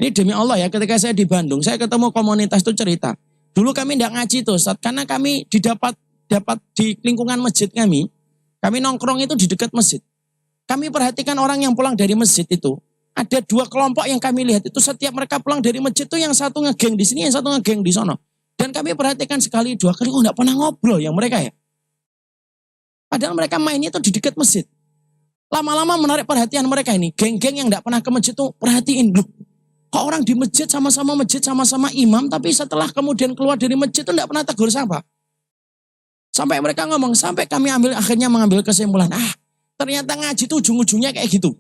Ini demi Allah ya, ketika saya di Bandung, saya ketemu komunitas itu cerita. Dulu kami tidak ngaji tuh, Ustaz, karena kami dapat di lingkungan masjid kami nongkrong itu di dekat masjid. Kami perhatikan orang yang pulang dari masjid itu, ada dua kelompok yang kami lihat itu setiap mereka pulang dari masjid itu yang satu ngegeng di sini, yang satu ngegeng di sono. Dan kami perhatikan sekali dua kali, kok tidak pernah ngobrol yang mereka ya. Padahal mereka mainnya itu di dekat masjid. Lama-lama menarik perhatian mereka ini. Geng-geng yang tidak pernah ke masjid itu perhatiin. Loh, kok orang di masjid sama-sama imam, tapi setelah kemudian keluar dari masjid itu tidak pernah tegur sapa. Sampai mereka ngomong, sampai kami akhirnya mengambil kesimpulan, ternyata ngaji itu ujung-ujungnya kayak gitu.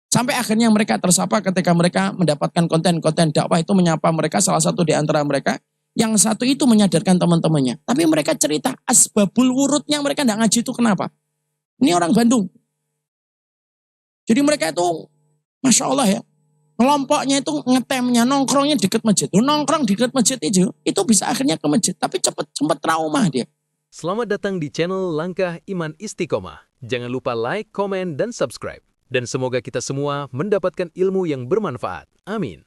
Sampai akhirnya mereka tersapa ketika mereka mendapatkan konten-konten dakwah itu menyapa mereka, salah satu di antara mereka, yang satu itu menyadarkan teman-temannya. Tapi mereka cerita, asbabul wurudnya mereka tidak ngaji itu kenapa? Ini orang Bandung. Jadi mereka itu, Masya Allah ya, kelompoknya itu ngetemnya, nongkrongnya dekat masjid. Nongkrong dekat masjid itu bisa akhirnya ke masjid. Tapi sempat trauma dia. Selamat datang di channel Langkah Iman Istiqomah. Jangan lupa like, komen, dan subscribe. Dan semoga kita semua mendapatkan ilmu yang bermanfaat. Amin.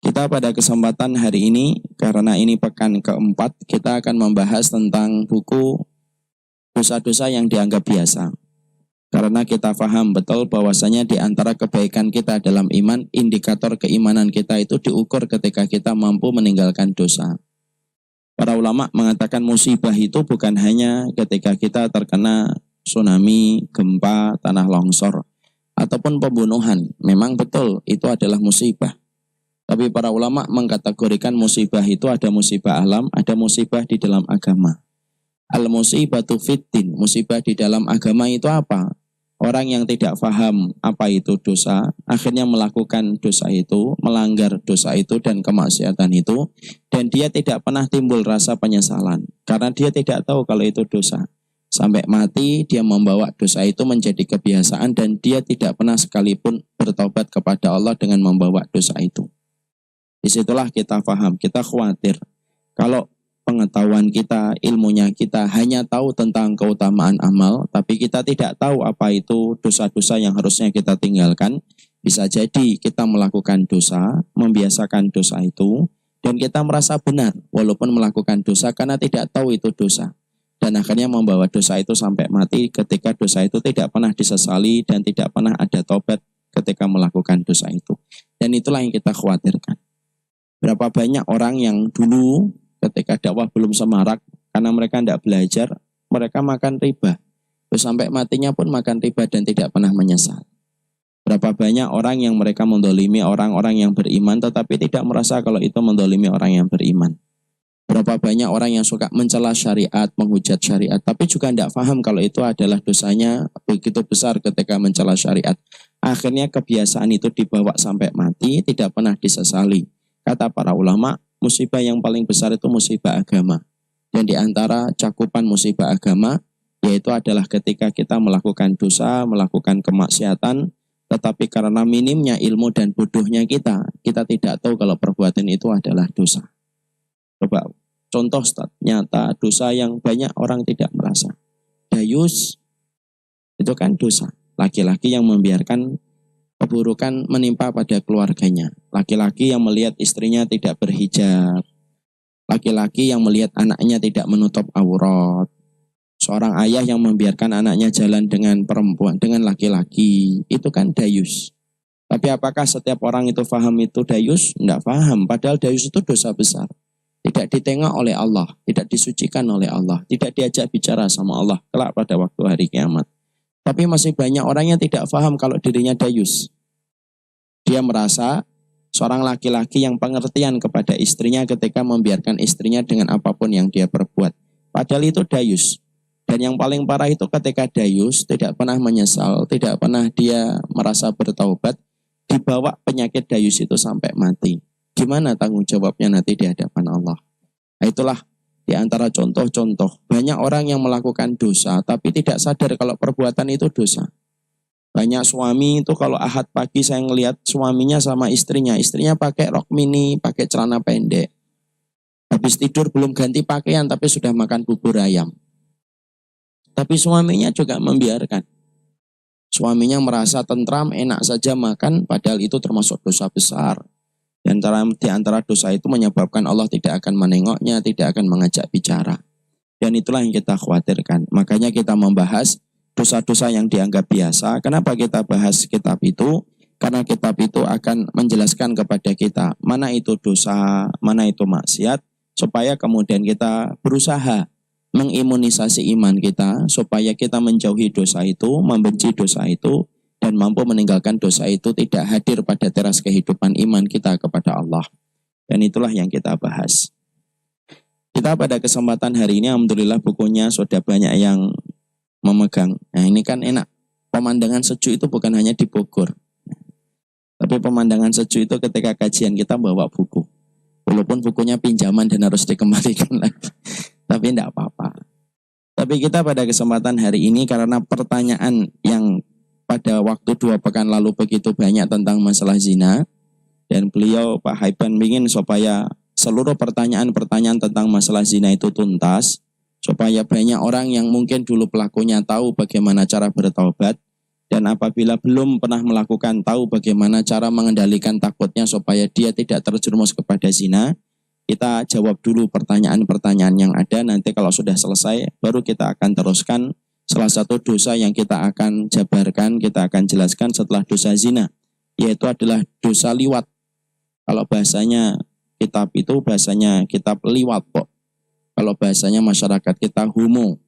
Kita pada kesempatan hari ini, karena ini pekan keempat, kita akan membahas tentang buku dosa-dosa yang dianggap biasa. Karena kita paham betul bahwasanya di antara kebaikan kita dalam iman, indikator keimanan kita itu diukur ketika kita mampu meninggalkan dosa. Para ulama mengatakan musibah itu bukan hanya ketika kita terkena tsunami, gempa, tanah longsor, ataupun pembunuhan. Memang betul itu adalah musibah. Tapi para ulama mengkategorikan musibah itu ada musibah alam, ada musibah di dalam agama. Al-musibatu fiddin, musibah di dalam agama itu apa? Orang yang tidak paham apa itu dosa, akhirnya melakukan dosa itu, melanggar dosa itu dan kemaksiatan itu, dan dia tidak pernah timbul rasa penyesalan, karena dia tidak tahu kalau itu dosa. Sampai mati dia membawa dosa itu menjadi kebiasaan dan dia tidak pernah sekalipun bertobat kepada Allah dengan membawa dosa itu. Disitulah kita paham, kita khawatir. Kalau pengetahuan kita, ilmunya kita hanya tahu tentang keutamaan amal, tapi kita tidak tahu apa itu dosa-dosa yang harusnya kita tinggalkan, bisa jadi kita melakukan dosa, membiasakan dosa itu, dan kita merasa benar walaupun melakukan dosa karena tidak tahu itu dosa. Dan akhirnya membawa dosa itu sampai mati ketika dosa itu tidak pernah disesali dan tidak pernah ada tobat ketika melakukan dosa itu. Dan itulah yang kita khawatirkan. Berapa banyak orang yang dulu ketika dakwah belum semarak, karena mereka tidak belajar, mereka makan riba. Terus sampai matinya pun makan riba dan tidak pernah menyesal. Berapa banyak orang yang mereka mendolimi orang-orang yang beriman, tetapi tidak merasa kalau itu mendolimi orang yang beriman. Berapa banyak orang yang suka mencela syariat, menghujat syariat, tapi juga tidak paham kalau itu adalah dosanya begitu besar ketika mencela syariat. Akhirnya kebiasaan itu dibawa sampai mati, tidak pernah disesali. Kata para ulama, musibah yang paling besar itu musibah agama. Dan di antara cakupan musibah agama, yaitu adalah ketika kita melakukan dosa, melakukan kemaksiatan, tetapi karena minimnya ilmu dan bodohnya kita tidak tahu kalau perbuatan itu adalah dosa. Coba contoh nyata dosa yang banyak orang tidak merasa. Dayus, itu kan dosa. Laki-laki yang membiarkan keburukan menimpa pada keluarganya. Laki-laki yang melihat istrinya tidak berhijab. Laki-laki yang melihat anaknya tidak menutup aurat. Seorang ayah yang membiarkan anaknya jalan dengan perempuan, dengan laki-laki. Itu kan dayus. Tapi apakah setiap orang itu paham itu dayus? Tidak paham. Padahal dayus itu dosa besar. Tidak ditengok oleh Allah. Tidak disucikan oleh Allah. Tidak diajak bicara sama Allah kelak pada waktu hari kiamat. Tapi masih banyak orang yang tidak paham kalau dirinya dayus. Dia merasa seorang laki-laki yang pengertian kepada istrinya ketika membiarkan istrinya dengan apapun yang dia perbuat. Padahal itu dayus. Dan yang paling parah itu ketika dayus tidak pernah menyesal, tidak pernah dia merasa bertaubat, dibawa penyakit dayus itu sampai mati. Gimana tanggung jawabnya nanti di hadapan Allah? Nah, itulah di antara contoh-contoh. Banyak orang yang melakukan dosa tapi tidak sadar kalau perbuatan itu dosa. Banyak suami itu kalau Ahad pagi saya ngelihat suaminya sama istrinya pakai rok mini, pakai celana pendek. Habis tidur belum ganti pakaian tapi sudah makan bubur ayam. Tapi suaminya juga membiarkan. suaminya merasa tentram, enak saja makan, padahal itu termasuk dosa besar. Di antara dosa itu menyebabkan Allah tidak akan menengoknya, tidak akan mengajak bicara. Dan itulah yang kita khawatirkan. Makanya kita membahas dosa-dosa yang dianggap biasa. Kenapa kita bahas kitab itu? Karena kitab itu akan menjelaskan kepada kita mana itu dosa, mana itu maksiat, supaya kemudian kita berusaha mengimunisasi iman kita, supaya kita menjauhi dosa itu, membenci dosa itu, dan mampu meninggalkan dosa itu tidak hadir pada teras kehidupan iman kita kepada Allah. Dan itulah yang kita bahas. Kita pada kesempatan hari ini, alhamdulillah bukunya sudah banyak yang memegang. Nah ini kan enak, pemandangan sejuk itu bukan hanya di Bogor. Tapi pemandangan sejuk itu ketika kajian kita bawa buku. Walaupun bukunya pinjaman dan harus dikembalikan lagi. Tapi tidak apa-apa. Tapi kita pada kesempatan hari ini karena pertanyaan yang pada waktu 2 pekan lalu begitu banyak tentang masalah zina. Dan beliau Pak Haiban ingin supaya seluruh pertanyaan-pertanyaan tentang masalah zina itu tuntas. Supaya banyak orang yang mungkin dulu pelakunya tahu bagaimana cara bertaubat. Dan apabila belum pernah melakukan, tahu bagaimana cara mengendalikan takutnya supaya dia tidak terjerumus kepada zina. Kita jawab dulu pertanyaan-pertanyaan yang ada. Nanti kalau sudah selesai, baru kita akan teruskan salah satu dosa yang kita akan jabarkan, kita akan jelaskan setelah dosa zina, yaitu adalah dosa liwat. Kalau bahasanya kitab itu, bahasanya kitab liwat kok. Kalau bahasanya masyarakat kita homo.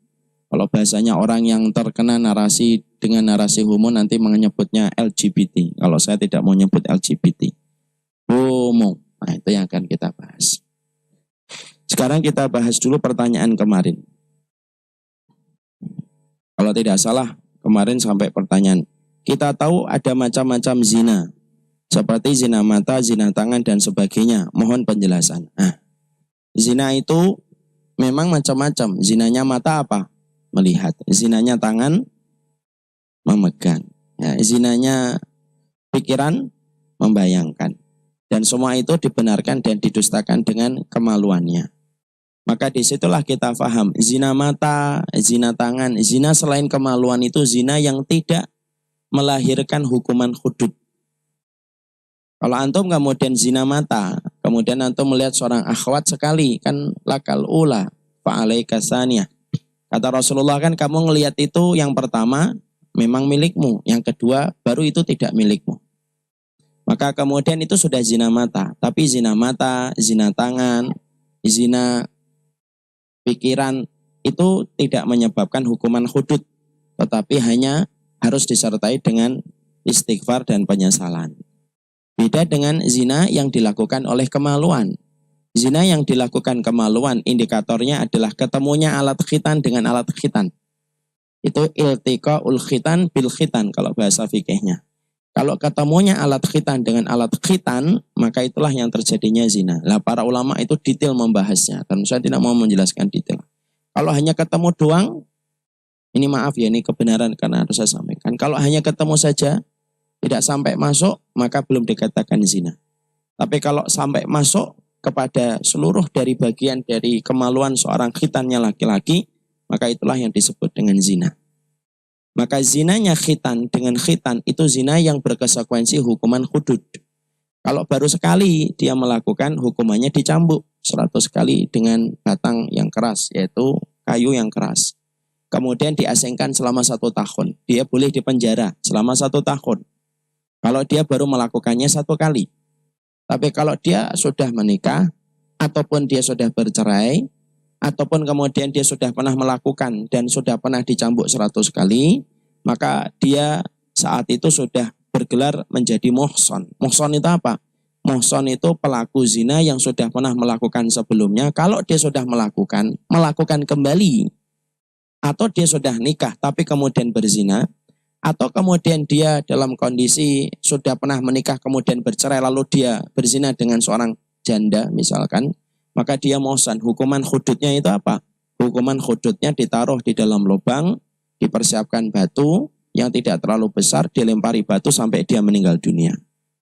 Kalau bahasanya orang yang terkena narasi dengan narasi homo nanti menyebutnya LGBT. Kalau saya tidak mau nyebut LGBT. Homo. Nah itu yang akan kita bahas. Sekarang kita bahas dulu pertanyaan kemarin. Kalau tidak salah kemarin sampai pertanyaan. Kita tahu ada macam-macam zina. Seperti zina mata, zina tangan dan sebagainya. Mohon penjelasan. Nah, zina itu memang macam-macam. Zinanya mata apa? Melihat. Zinanya tangan, memegang. Ya, zinanya pikiran, membayangkan. Dan semua itu dibenarkan dan didustakan dengan kemaluannya. Maka disitulah kita paham. Zina mata, zina tangan, zina selain kemaluan itu zina yang tidak melahirkan hukuman hudud. Kalau antum kemudian zina mata, kemudian antum melihat seorang akhwat sekali, kan lakal ula, fa'alaika saniyah. Kata Rasulullah kan kamu ngelihat itu yang pertama memang milikmu, yang kedua baru itu tidak milikmu. Maka kemudian itu sudah zina mata. Tapi zina mata, zina tangan, zina pikiran itu tidak menyebabkan hukuman hudud. Tetapi hanya harus disertai dengan istighfar dan penyesalan. Beda dengan zina yang dilakukan oleh kemaluan. Zina yang dilakukan kemaluan, indikatornya adalah ketemunya alat khitan dengan alat khitan. Itu iltiqaul khitan bil khitan kalau bahasa fikihnya. Kalau ketemunya alat khitan dengan alat khitan, maka itulah yang terjadinya zina. Lah para ulama itu detail membahasnya. Dan saya tidak mau menjelaskan detail. Kalau hanya ketemu doang, ini maaf ya, ini kebenaran karena harus saya sampaikan. Kalau hanya ketemu saja, tidak sampai masuk, maka belum dikatakan zina. Tapi kalau sampai masuk, kepada seluruh dari bagian dari kemaluan seorang khitannya laki-laki, maka itulah yang disebut dengan zina. Maka zinanya khitan dengan khitan itu zina yang berkonsekuensi hukuman hudud. Kalau baru sekali dia melakukan, hukumannya dicambuk 100 kali dengan batang yang keras, yaitu kayu yang keras. Kemudian diasingkan selama 1 tahun. Dia boleh dipenjara selama 1 tahun. Kalau dia baru melakukannya 1 kali. Tapi kalau dia sudah menikah, ataupun dia sudah bercerai, ataupun kemudian dia sudah pernah melakukan dan sudah pernah dicambuk 100 kali, maka dia saat itu sudah bergelar menjadi muhson. Muhson itu apa? Muhson itu pelaku zina yang sudah pernah melakukan sebelumnya. Kalau dia sudah melakukan kembali, atau dia sudah nikah tapi kemudian berzina, atau kemudian dia dalam kondisi sudah pernah menikah kemudian bercerai lalu dia berzina dengan seorang janda misalkan, maka dia muhsan. Hukuman hududnya itu apa? Hukuman hududnya ditaruh di dalam lubang, dipersiapkan batu yang tidak terlalu besar, dilempari batu sampai dia meninggal dunia.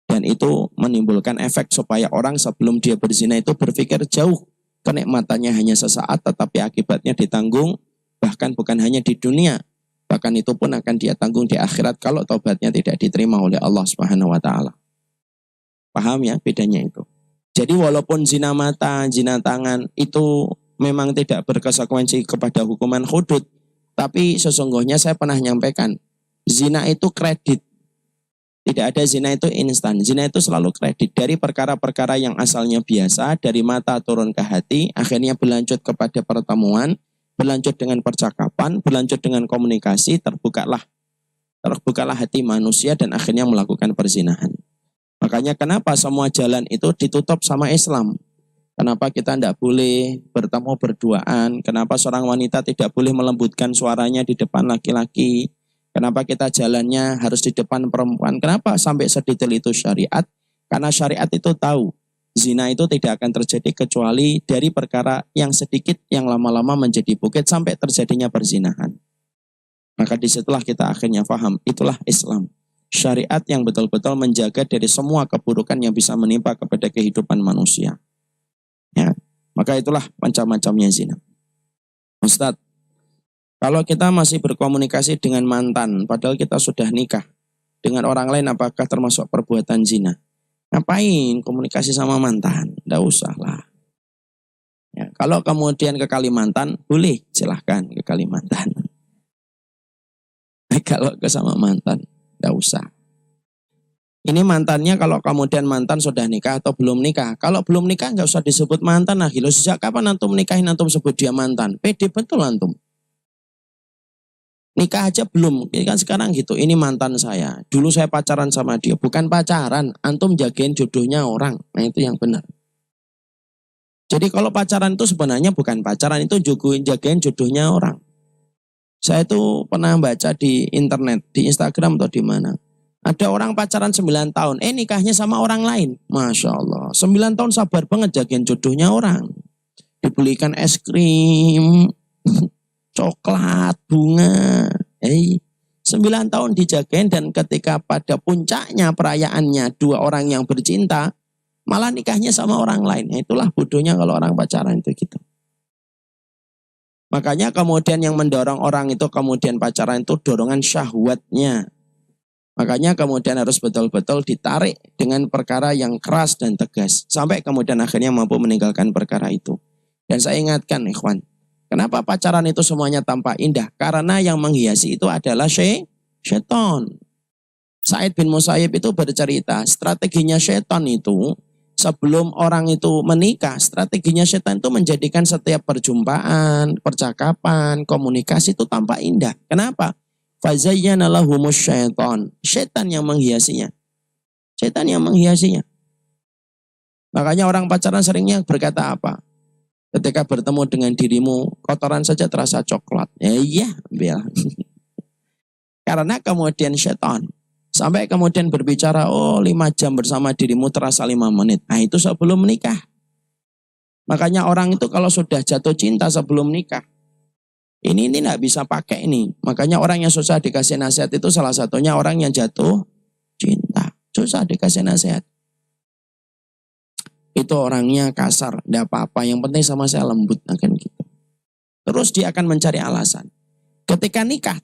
Dan itu menimbulkan efek supaya orang sebelum dia berzina itu berpikir jauh. Kenikmatannya hanya sesaat tetapi akibatnya ditanggung, bahkan bukan hanya di dunia, Bahkan itu pun akan dia tanggung di akhirat kalau taubatnya tidak diterima oleh Allah Subhanahu wa taala. Paham ya bedanya itu? Jadi walaupun zina mata, zina tangan itu memang tidak berkonsekuensi kepada hukuman hudud, tapi sesungguhnya saya pernah nyampaikan, zina itu kredit. Tidak ada zina itu instan. Zina itu selalu kredit. Dari perkara-perkara yang asalnya biasa, dari mata turun ke hati, akhirnya berlanjut kepada pertemuan, berlanjut dengan percakapan, berlanjut dengan komunikasi, terbukalah hati manusia dan akhirnya melakukan perzinahan. Makanya kenapa semua jalan itu ditutup sama Islam? Kenapa kita tidak boleh bertemu berduaan? Kenapa seorang wanita tidak boleh melembutkan suaranya di depan laki-laki? Kenapa kita jalannya harus di depan perempuan? Kenapa sampai sedetail itu syariat? Karena syariat itu tahu zina itu tidak akan terjadi kecuali dari perkara yang sedikit yang lama-lama menjadi bukit sampai terjadinya perzinahan. Maka disitulah kita akhirnya paham, itulah Islam. Syariat yang betul-betul menjaga dari semua keburukan yang bisa menimpa kepada kehidupan manusia. Ya, maka itulah macam-macamnya zina. Ustadz, kalau kita masih berkomunikasi dengan mantan, padahal kita sudah nikah dengan orang lain, apakah termasuk perbuatan zina? Ngapain komunikasi sama mantan? Nggak usah lah. Ya, kalau kemudian ke Kalimantan, boleh silahkan ke Kalimantan. Kalau ke sama mantan, nggak usah. Ini mantannya kalau kemudian mantan sudah nikah atau belum nikah. Kalau belum nikah nggak usah disebut mantan. Nah, sejak kapan antum nikahin antum sebut dia mantan? Pede betul antum. Nikah aja belum, ini kan sekarang gitu, ini mantan saya. Dulu saya pacaran sama dia, bukan pacaran, antum jagain jodohnya orang. Nah itu yang benar. Jadi kalau pacaran itu sebenarnya bukan pacaran, itu jagain jodohnya orang. Saya itu pernah baca di internet, di Instagram atau di mana. Ada orang pacaran 9 tahun, nikahnya sama orang lain. Masya Allah, 9 tahun sabar banget jagain jodohnya orang. Dibelikan es krim, coklat, bunga. 9 tahun dijagain dan ketika pada puncaknya perayaannya dua orang yang bercinta, malah nikahnya sama orang lain. Itulah bodohnya kalau orang pacaran itu gitu. Makanya kemudian yang mendorong orang itu kemudian pacaran itu dorongan syahwatnya. Makanya kemudian harus betul-betul ditarik dengan perkara yang keras dan tegas. Sampai kemudian akhirnya mampu meninggalkan perkara itu. Dan saya ingatkan ikhwan, kenapa pacaran itu semuanya tampak indah? Karena yang menghiasi itu adalah syaitan. Sa'id bin Musayyib itu bercerita, strateginya syaitan itu, sebelum orang itu menikah, strateginya syaitan itu menjadikan setiap perjumpaan, percakapan, komunikasi itu tampak indah. Kenapa? Fazayyana lahumus syaitan. Syaitan yang menghiasinya. Syaitan yang menghiasinya. Makanya orang pacaran seringnya berkata apa? Ketika bertemu dengan dirimu, kotoran saja terasa coklat. Iya, biar. Karena kemudian syaitan. Sampai kemudian berbicara, 5 jam bersama dirimu terasa 5 menit. Nah itu sebelum menikah. Makanya orang itu kalau sudah jatuh cinta sebelum nikah, ini tidak bisa pakai ini. Makanya orang yang susah dikasih nasihat itu salah satunya orang yang jatuh cinta. Susah dikasih nasihat. Itu orangnya kasar, tidak apa-apa. Yang penting sama saya lembut, akan gitu. Terus dia akan mencari alasan. Ketika nikah,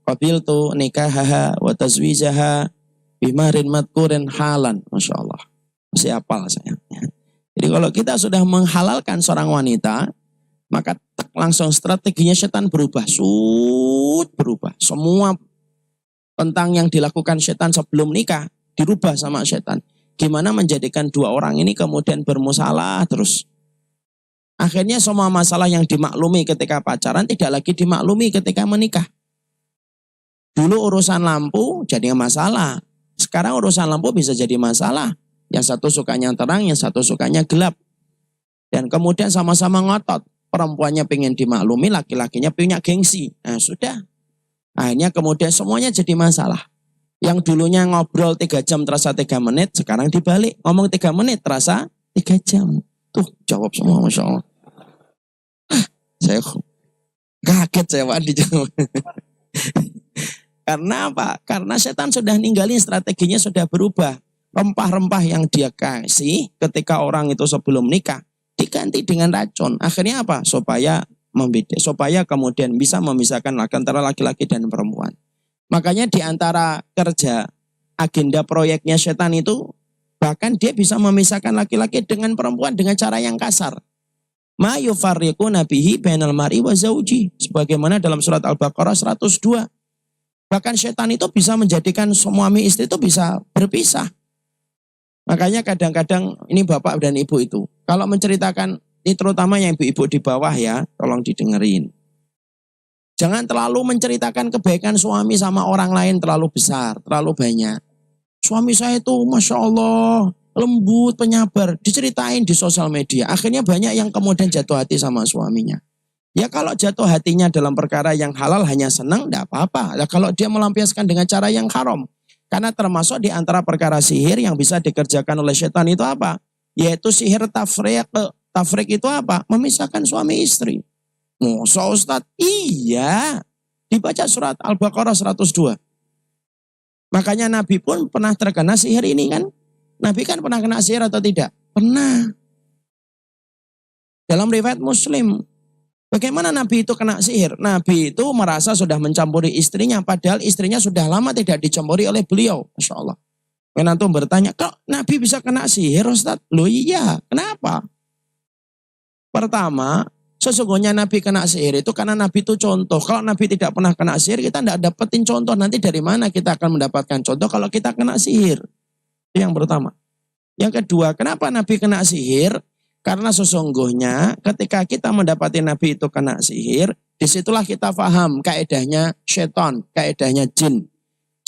qabiltu nikahaha wa tazwijaha bimarin madkurin halan. Masya Allah. Masih hafal saya. Jadi kalau kita sudah menghalalkan seorang wanita, maka langsung strateginya setan berubah. Berubah. Semua tentang yang dilakukan setan sebelum nikah dirubah sama setan. Gimana menjadikan dua orang ini kemudian bermusalah terus. Akhirnya semua masalah yang dimaklumi ketika pacaran tidak lagi dimaklumi ketika menikah. Dulu urusan lampu jadi masalah. Sekarang urusan lampu bisa jadi masalah. Yang satu sukanya terang, yang satu sukanya gelap. Dan kemudian sama-sama ngotot. Perempuannya pengen dimaklumi, laki-lakinya punya gengsi. Nah sudah. Akhirnya kemudian semuanya jadi masalah. Yang dulunya ngobrol 3 jam terasa 3 menit, sekarang dibalik. Ngomong 3 menit terasa 3 jam. Tuh jawab semua, Masya Allah. Saya kaget saya Pak dijawab. Karena apa? Karena setan sudah ninggalin, strateginya sudah berubah. Rempah-rempah yang dia kasih ketika orang itu sebelum nikah diganti dengan racun. Akhirnya apa? Supaya supaya kemudian bisa memisahkan antara laki-laki dan perempuan. Makanya di antara kerja agenda proyeknya setan itu, bahkan dia bisa memisahkan laki-laki dengan perempuan dengan cara yang kasar. Ma yufarriquna bihi bainal mar'i wa zauji, sebagaimana dalam surat Al-Baqarah 102. Bahkan setan itu bisa menjadikan suami istri itu bisa berpisah. Makanya kadang-kadang ini bapak dan ibu itu, kalau menceritakan, ini terutama yang ibu-ibu di bawah ya, tolong didengerin. Jangan terlalu menceritakan kebaikan suami sama orang lain terlalu besar, terlalu banyak. Suami saya itu Masya Allah, lembut, penyabar. Diceritain di sosial media. Akhirnya banyak yang kemudian jatuh hati sama suaminya. Ya kalau jatuh hatinya dalam perkara yang halal hanya senang, tidak apa-apa. Nah, kalau dia melampiaskan dengan cara yang haram. Karena termasuk di antara perkara sihir yang bisa dikerjakan oleh setan itu apa? Yaitu sihir tafriq. Tafriq itu apa? Memisahkan suami istri. Masa Ustaz? Iya. Dibaca surat Al-Baqarah 102. Makanya Nabi pun pernah terkena sihir ini kan. Nabi kan pernah kena sihir atau tidak? Pernah. Dalam riwayat Muslim. Bagaimana Nabi itu kena sihir? Nabi itu merasa sudah mencampuri istrinya. Padahal istrinya sudah lama tidak dicampuri oleh beliau. Masya Allah. Antum bertanya, kok Nabi bisa kena sihir Ustaz? Loh iya, kenapa? Pertama, sesungguhnya Nabi kena sihir itu karena Nabi itu contoh. Kalau Nabi tidak pernah kena sihir, kita tidak dapetin contoh. Nanti dari mana kita akan mendapatkan contoh kalau kita kena sihir? Itu yang pertama. Yang kedua, kenapa Nabi kena sihir? Karena sesungguhnya ketika kita mendapati Nabi itu kena sihir, disitulah kita paham kaedahnya syaitan, kaedahnya jin.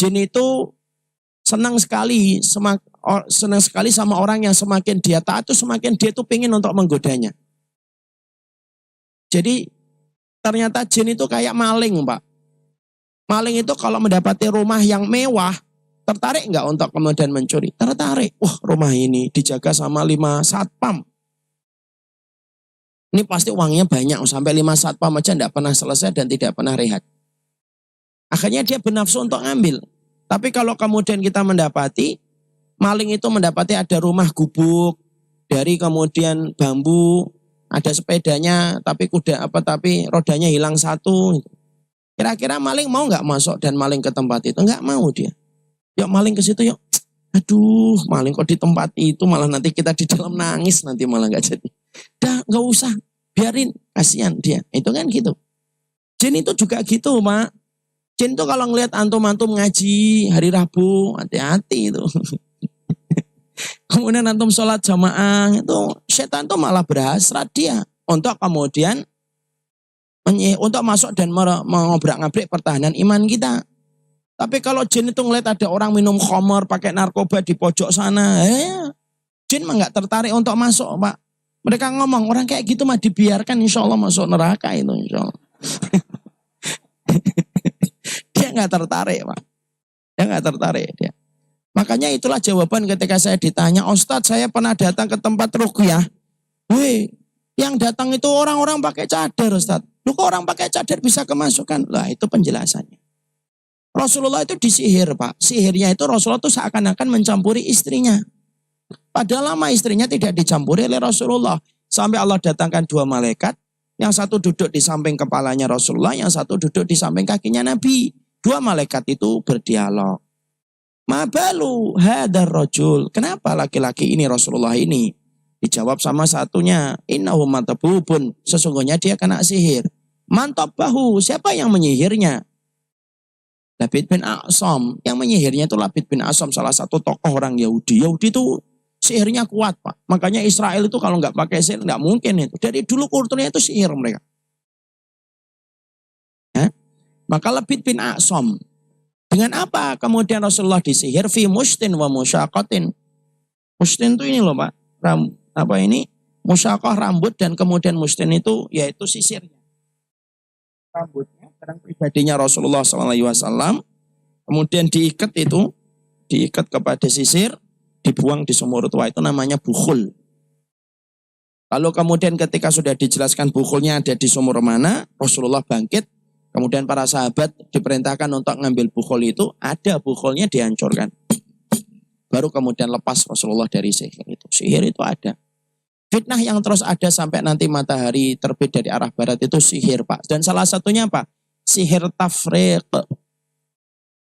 Jin itu senang sekali sama orang yang semakin dia taat itu semakin dia itu pingin untuk menggodanya. Jadi ternyata jin itu kayak maling, Pak. Maling itu kalau mendapati rumah yang mewah, tertarik nggak untuk kemudian mencuri? Tertarik. Wah, rumah ini dijaga sama 5 satpam. Ini pasti uangnya banyak, sampai 5 satpam aja tidak pernah selesai dan tidak pernah rehat. Akhirnya dia bernafsu untuk ngambil. Tapi kalau kemudian kita mendapati, maling itu mendapati ada rumah gubuk, dari kemudian bambu, ada sepedanya, tapi rodanya hilang satu. Kira-kira maling mau nggak masuk dan maling ke tempat itu? Nggak mau dia. Yuk maling ke situ yuk. Aduh, maling kok di tempat itu, malah nanti kita di dalam nangis, nanti malah nggak jadi. Dah, nggak usah, biarin, kasihan dia. Itu kan gitu. Jin itu juga gitu, Pak. Jin itu kalau ngelihat antum-antum ngaji hari Rabu, hati-hati itu. Kemudian antum sholat jamaah, itu setan itu malah berhasrat dia untuk kemudian untuk masuk dan mengobrak-ngabrik pertahanan iman kita. Tapi kalau jin itu ngelihat ada orang minum khamar, pakai narkoba di pojok sana, jin mah nggak tertarik untuk masuk, Pak. Mereka ngomong, orang kayak gitu mah dibiarkan, insya Allah masuk neraka itu, insya Allah. Dia nggak tertarik, Pak. Dia nggak tertarik dia. Makanya itulah jawaban ketika saya ditanya, Ustadz saya pernah datang ke tempat ruqyah. Wih, yang datang itu orang-orang pakai cadar, Ustadz. Lu kok orang pakai cadar bisa kemasukan? Lah itu penjelasannya. Rasulullah itu disihir, Pak. Sihirnya itu Rasulullah itu seakan-akan mencampuri istrinya. Padahal lama istrinya tidak dicampuri oleh Rasulullah. Sampai Allah datangkan 2 malaikat. Yang satu duduk di samping kepalanya Rasulullah. Yang satu duduk di samping kakinya Nabi. 2 malaikat itu berdialog. Ma balu hadar rajul. Kenapa laki-laki ini Rasulullah ini? Dijawab sama satunya. Innahu matabubun. Sesungguhnya dia kena sihir. Mantabahu. Siapa yang menyihirnya? Labid bin A'sam. Yang menyihirnya itu Labid bin A'sam. Salah satu tokoh orang Yahudi. Yahudi itu sihirnya kuat, Pak. Makanya Israel itu kalau nggak pakai sihir nggak mungkin itu. Dari dulu kulturnya itu sihir mereka. Ya? Maka Labid bin A'sam. Dengan apa kemudian Rasulullah disihir? Fi mustin wa musyaqatin. Mustin itu ini loh, Pak. Musyaqah rambut dan kemudian mustin itu yaitu sisirnya. Rambutnya barang pribadinya Rasulullah SAW. Kemudian diikat kepada sisir, dibuang di sumur tua, itu namanya bukhul. Lalu kemudian ketika sudah dijelaskan bukhulnya ada di sumur mana, Rasulullah bangkit, kemudian para sahabat diperintahkan untuk ngambil bukhul itu, ada bukhulnya dihancurkan. Baru kemudian lepas Rasulullah dari sihir itu. Sihir itu ada. Fitnah yang terus ada sampai nanti matahari terbit dari arah barat itu sihir, Pak. Dan salah satunya apa? Sihir tafriq.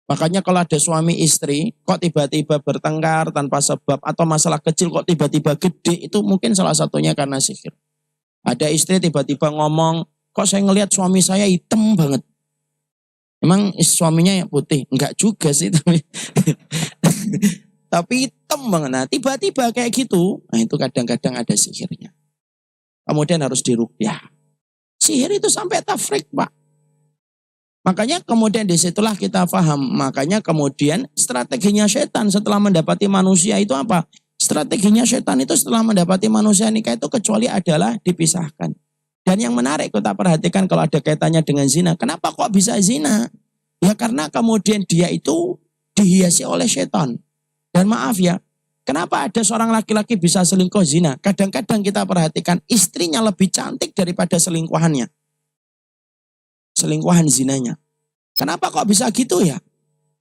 Makanya kalau ada suami istri, kok tiba-tiba bertengkar tanpa sebab, atau masalah kecil kok tiba-tiba gede, itu mungkin salah satunya karena sihir. Ada istri tiba-tiba ngomong, kok saya ngelihat suami saya hitam banget. Emang suaminya yang putih? Enggak juga sih, tapi hitam banget. Nah, tiba-tiba kayak gitu, nah itu kadang-kadang ada sihirnya. Kemudian harus diruqyah. Sihir itu sampai tafrik, Pak. Makanya kemudian disitulah kita paham. Makanya kemudian strateginya setan setelah mendapati manusia itu apa? Strateginya setan itu setelah mendapati manusia nikah itu kecuali adalah dipisahkan. Dan yang menarik kita perhatikan kalau ada kaitannya dengan zina. Kenapa kok bisa zina? Ya karena kemudian dia itu dihiasi oleh setan. Dan maaf ya, kenapa ada seorang laki-laki bisa selingkuh zina? Kadang-kadang kita perhatikan istrinya lebih cantik daripada selingkuhannya. Selingkuhan zinanya. Kenapa kok bisa gitu ya?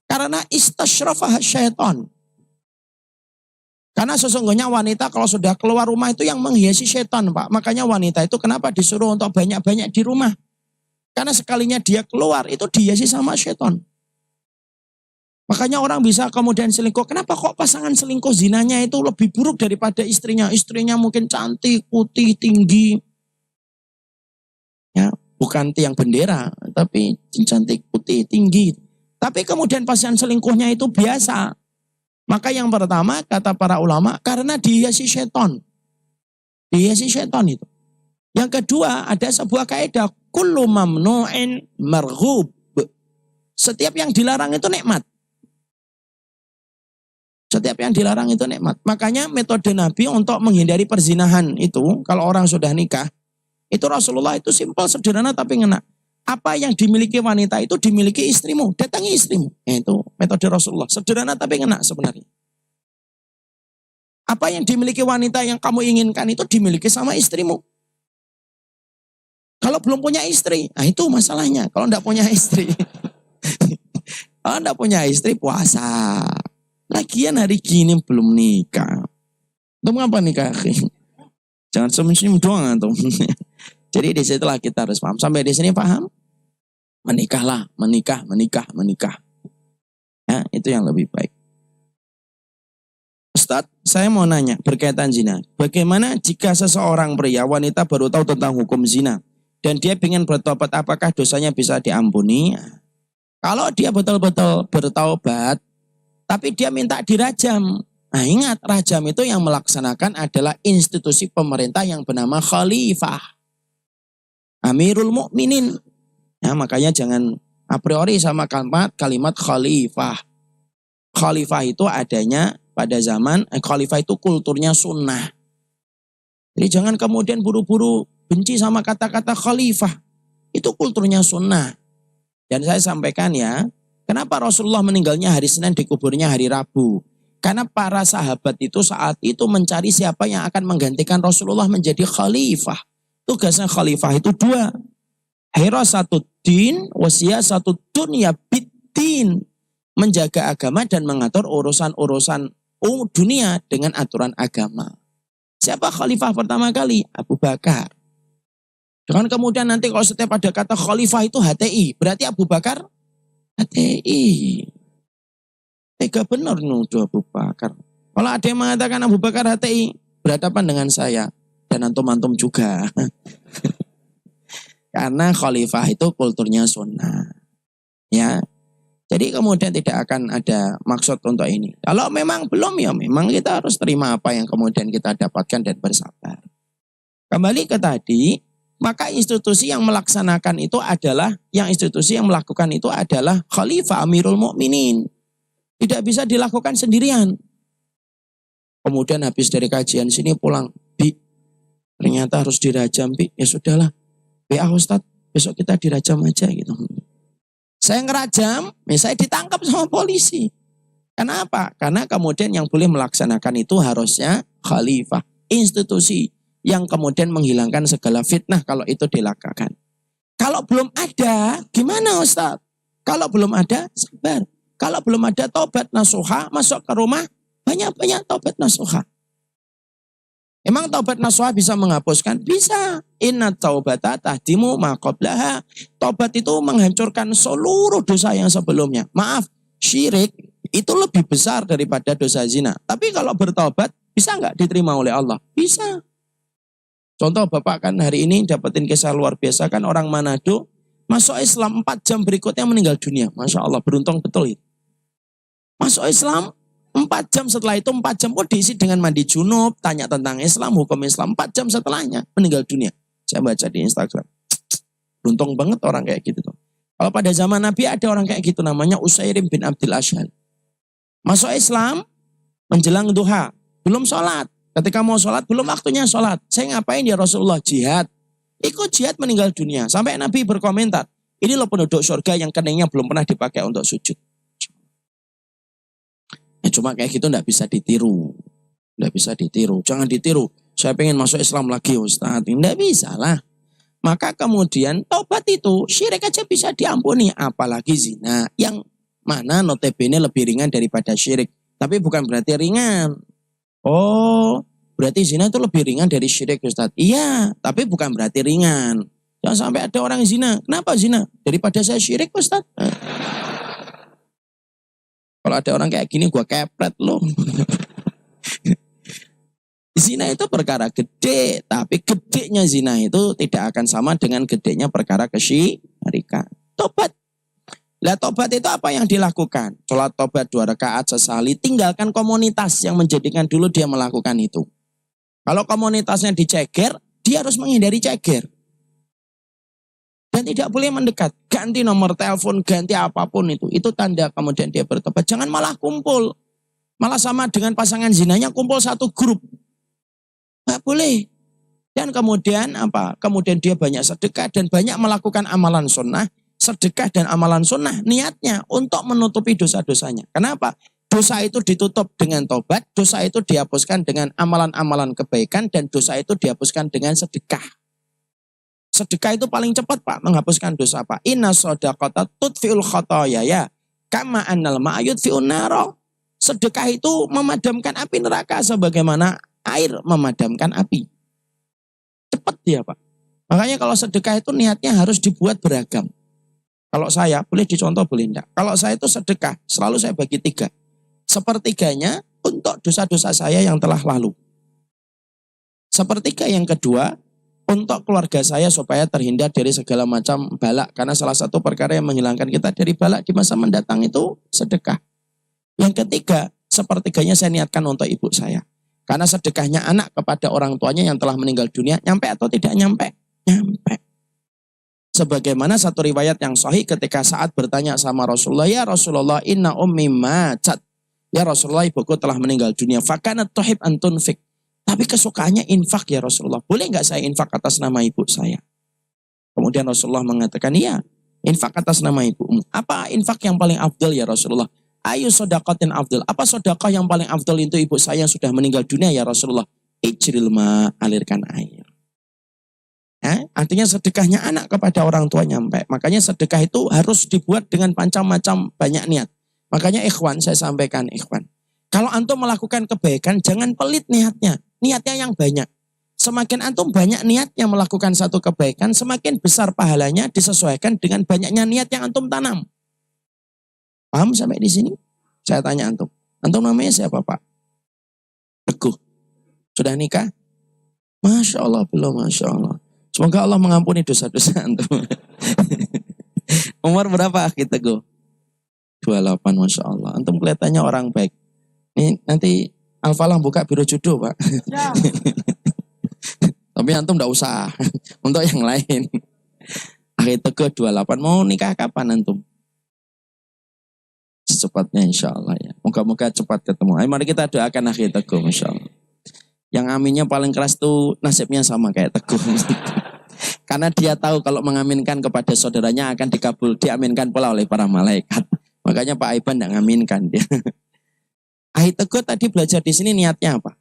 Karena istasyrafah syaitan. Karena sesungguhnya wanita kalau sudah keluar rumah itu yang menghiasi setan, Pak. Makanya wanita itu kenapa disuruh untuk banyak-banyak di rumah? Karena sekalinya dia keluar itu dihiasi sama setan. Makanya orang bisa kemudian selingkuh. Kenapa kok pasangan selingkuh zinanya itu lebih buruk daripada istrinya? Istrinya mungkin cantik, putih, tinggi. Ya, bukan tiang bendera, tapi cantik, putih, tinggi. Tapi kemudian pasangan selingkuhnya itu biasa. Maka yang pertama kata para ulama karena dihiasi setan. Dihiasi setan itu. Yang kedua ada sebuah kaidah kullu mamnu'in marghub. Setiap yang dilarang itu nikmat. Setiap yang dilarang itu nikmat. Makanya metode Nabi untuk menghindari perzinahan itu kalau orang sudah nikah itu Rasulullah itu simpel, sederhana tapi ngena. Apa yang dimiliki wanita itu dimiliki istrimu. Datangi istrimu. Itu metode Rasulullah. Sederhana tapi ngena sebenarnya. Apa yang dimiliki wanita yang kamu inginkan itu dimiliki sama istrimu. Kalau belum punya istri, nah itu masalahnya. Kalau enggak punya istri. Kalau enggak punya istri puasa. Lagian hari gini belum nikah. Itu ngapa nikah? Jangan senyum doang atau. Jadi disitulah kita harus paham. Sampai di sini paham? Menikahlah, menikah. Ya, itu yang lebih baik. Ustadz, saya mau nanya berkaitan zina. Bagaimana jika seseorang pria wanita baru tahu tentang hukum zina dan dia ingin bertobat, apakah dosanya bisa diampuni? Kalau dia betul-betul bertaubat, tapi dia minta dirajam. Nah ingat, rajam itu yang melaksanakan adalah institusi pemerintah yang bernama khalifah. Amirul Mukminin. Nah, makanya jangan a priori sama kalimat khalifah. Khalifah itu adanya pada zaman, khalifah itu kulturnya sunnah. Jadi jangan kemudian buru-buru benci sama kata-kata khalifah. Itu kulturnya sunnah. Dan saya sampaikan ya, kenapa Rasulullah meninggalnya hari Senin, dikuburnya hari Rabu? Karena para sahabat itu saat itu mencari siapa yang akan menggantikan Rasulullah menjadi khalifah. Tugasnya khalifah itu dua. Hirasatuddin wasiyasatu dunya biddin. Menjaga agama dan mengatur urusan-urusan dunia dengan aturan agama. Siapa khalifah pertama kali? Abu Bakar. Dengan kemudian nanti kalau setiap ada kata khalifah itu HTI. Berarti Abu Bakar HTI. Tega benar nuduh Abu Bakar. Kalau ada yang mengatakan Abu Bakar HTI, berhadapan dengan saya. Dan antum-antum juga. Karena khalifah itu kulturnya sunnah. Ya. Jadi kemudian tidak akan ada maksud untuk ini. Kalau memang belum ya memang kita harus terima apa yang kemudian kita dapatkan dan bersabar. Kembali ke tadi, maka institusi yang melaksanakan itu adalah, institusi yang melakukan itu adalah Khalifah Amirul Mukminin. Tidak bisa dilakukan sendirian. Kemudian habis dari kajian sini pulang, Bi, ternyata harus dirajam, Bi. Ya sudahlah, BA Ustadz, besok kita dirajam aja gitu. Saya ngerajam, saya ditangkap sama polisi. Kenapa? Karena kemudian yang boleh melaksanakan itu harusnya khalifah, institusi yang kemudian menghilangkan segala fitnah kalau itu dilakukan. Kalau belum ada, gimana Ustaz? Kalau belum ada, sabar. Kalau belum ada taubat nasuha, masuk ke rumah, banyak-banyak taubat nasuha. Emang taubat nasuha bisa menghapuskan? Bisa. Inna taubata tahdimu ma qablaha. Taubat itu menghancurkan seluruh dosa yang sebelumnya. Maaf, syirik itu lebih besar daripada dosa zina. Tapi kalau bertaubat, bisa nggak diterima oleh Allah? Bisa. Contoh Bapak kan hari ini dapetin kisah luar biasa kan orang Manado masuk Islam 4 jam berikutnya meninggal dunia. Masya Allah, beruntung betul itu. Masuk Islam 4 jam setelah itu 4 jam kok diisi dengan mandi junub, tanya tentang Islam, hukum Islam. 4 jam setelahnya meninggal dunia. Saya baca di Instagram. Beruntung banget orang kayak gitu tuh. Kalau pada zaman Nabi ada orang kayak gitu namanya Usairim bin Abdul Ashhal. Masuk Islam menjelang duha, belum sholat. Ketika mau sholat belum waktunya sholat. Saya ngapain ya Rasulullah? Jihad. Ikut jihad meninggal dunia. Sampai Nabi berkomentar, ini loh penduduk surga yang keningnya belum pernah dipakai untuk sujud. Cuma kayak gitu enggak bisa ditiru. Enggak bisa ditiru. Jangan ditiru. Saya pengen masuk Islam lagi Ustaz. Enggak bisa lah. Maka kemudian taubat itu syirik aja bisa diampuni. Apalagi zina. Yang mana notabene lebih ringan daripada syirik. Tapi bukan berarti ringan. Oh, berarti zina itu lebih ringan dari syirik Ustaz. Iya, tapi bukan berarti ringan. Jangan sampai ada orang zina. Kenapa zina? Daripada saya syirik Ustaz. Kalau ada orang kayak gini, gua kepret loh. Zina itu perkara gede, tapi gedenya zina itu tidak akan sama dengan gedenya perkara kesyirikan. Tobat. Lah tobat itu apa yang dilakukan? Sholat tobat 2 rakaat sesali, tinggalkan komunitas yang menjadikan dulu dia melakukan itu. Kalau komunitasnya diceger, dia harus menghindari ceger. Dan tidak boleh mendekat. Ganti nomor telepon, ganti apapun itu. Itu tanda kemudian dia bertobat. Jangan malah kumpul. Malah sama dengan pasangan zinanya kumpul satu grup. Nggak boleh. Dan kemudian apa? Kemudian dia banyak sedekah dan banyak melakukan amalan sunnah. Sedekah dan amalan sunnah niatnya untuk menutupi dosa-dosanya. Kenapa? Dosa itu ditutup dengan tobat. Dosa itu dihapuskan dengan amalan-amalan kebaikan. Dan dosa itu dihapuskan dengan sedekah. Sedekah itu paling cepat Pak menghapuskan dosa Pak. Inna shadaqata tudfi'ul khotoya ya. Kama annal ma'yudfi'un naro. Sedekah itu memadamkan api neraka sebagaimana air memadamkan api. Cepat dia Pak. Makanya kalau sedekah itu niatnya harus dibuat beragam. Kalau saya, boleh dicontoh boleh enggak. Kalau saya itu sedekah, selalu saya bagi 3. Sepertiganya untuk dosa-dosa saya yang telah lalu. Sepertiga yang kedua, untuk keluarga saya supaya terhindar dari segala macam balak. Karena salah satu perkara yang menghilangkan kita dari balak di masa mendatang itu sedekah. Yang ketiga, sepertiganya saya niatkan untuk ibu saya. Karena sedekahnya anak kepada orang tuanya yang telah meninggal dunia, nyampe atau tidak nyampe? Nyampe. Sebagaimana satu riwayat yang sahih ketika saat bertanya sama Rasulullah, ya Rasulullah inna ummi macat. Ya Rasulullah ibuku telah meninggal dunia. Fakanat tuhib antunfik. Tapi kesukaannya infak ya Rasulullah. Boleh nggak saya infak atas nama ibu saya? Kemudian Rasulullah mengatakan, iya infak atas nama ibumu. Apa infak yang paling afdal ya Rasulullah? Ayu sodaqatin afdal. Apa sodaqah yang paling afdal itu ibu saya yang sudah meninggal dunia ya Rasulullah? Ijril ma, alirkan air. Artinya sedekahnya anak kepada orang tua nyampe. Makanya sedekah itu harus dibuat dengan macam-macam banyak niat. Makanya ikhwan, saya sampaikan ikhwan. Kalau antum melakukan kebaikan, jangan pelit niatnya. Niatnya yang banyak. Semakin antum banyak niatnya melakukan satu kebaikan, semakin besar pahalanya disesuaikan dengan banyaknya niat yang antum tanam. Paham sampai di sini? Saya tanya antum. Antum namanya siapa Pak? Teguh. Sudah nikah? Masya Allah, belum Masya Allah. Semoga Allah mengampuni dosa-dosa antum. Umur berapa Akhi Teguh? 28 Masya Allah. Antum kelihatannya orang baik. Ini nanti Al-Falah buka biro jodoh Pak. Ya. Tapi antum enggak usah. Untuk yang lain. Akhi Teguh 28. Mau nikah kapan antum? Secepatnya insya Allah ya. Moga-moga cepat ketemu. Ayo mari kita doakan Akhi Teguh Masya Allah. Yang aminnya paling keras tuh nasibnya sama kayak Teguh. Karena dia tahu kalau mengaminkan kepada saudaranya akan dikabul, diaminkan pula oleh para malaikat. Makanya Pak Aiban tidak ngaminkan dia. Akhi Teguh tadi belajar di sini niatnya apa?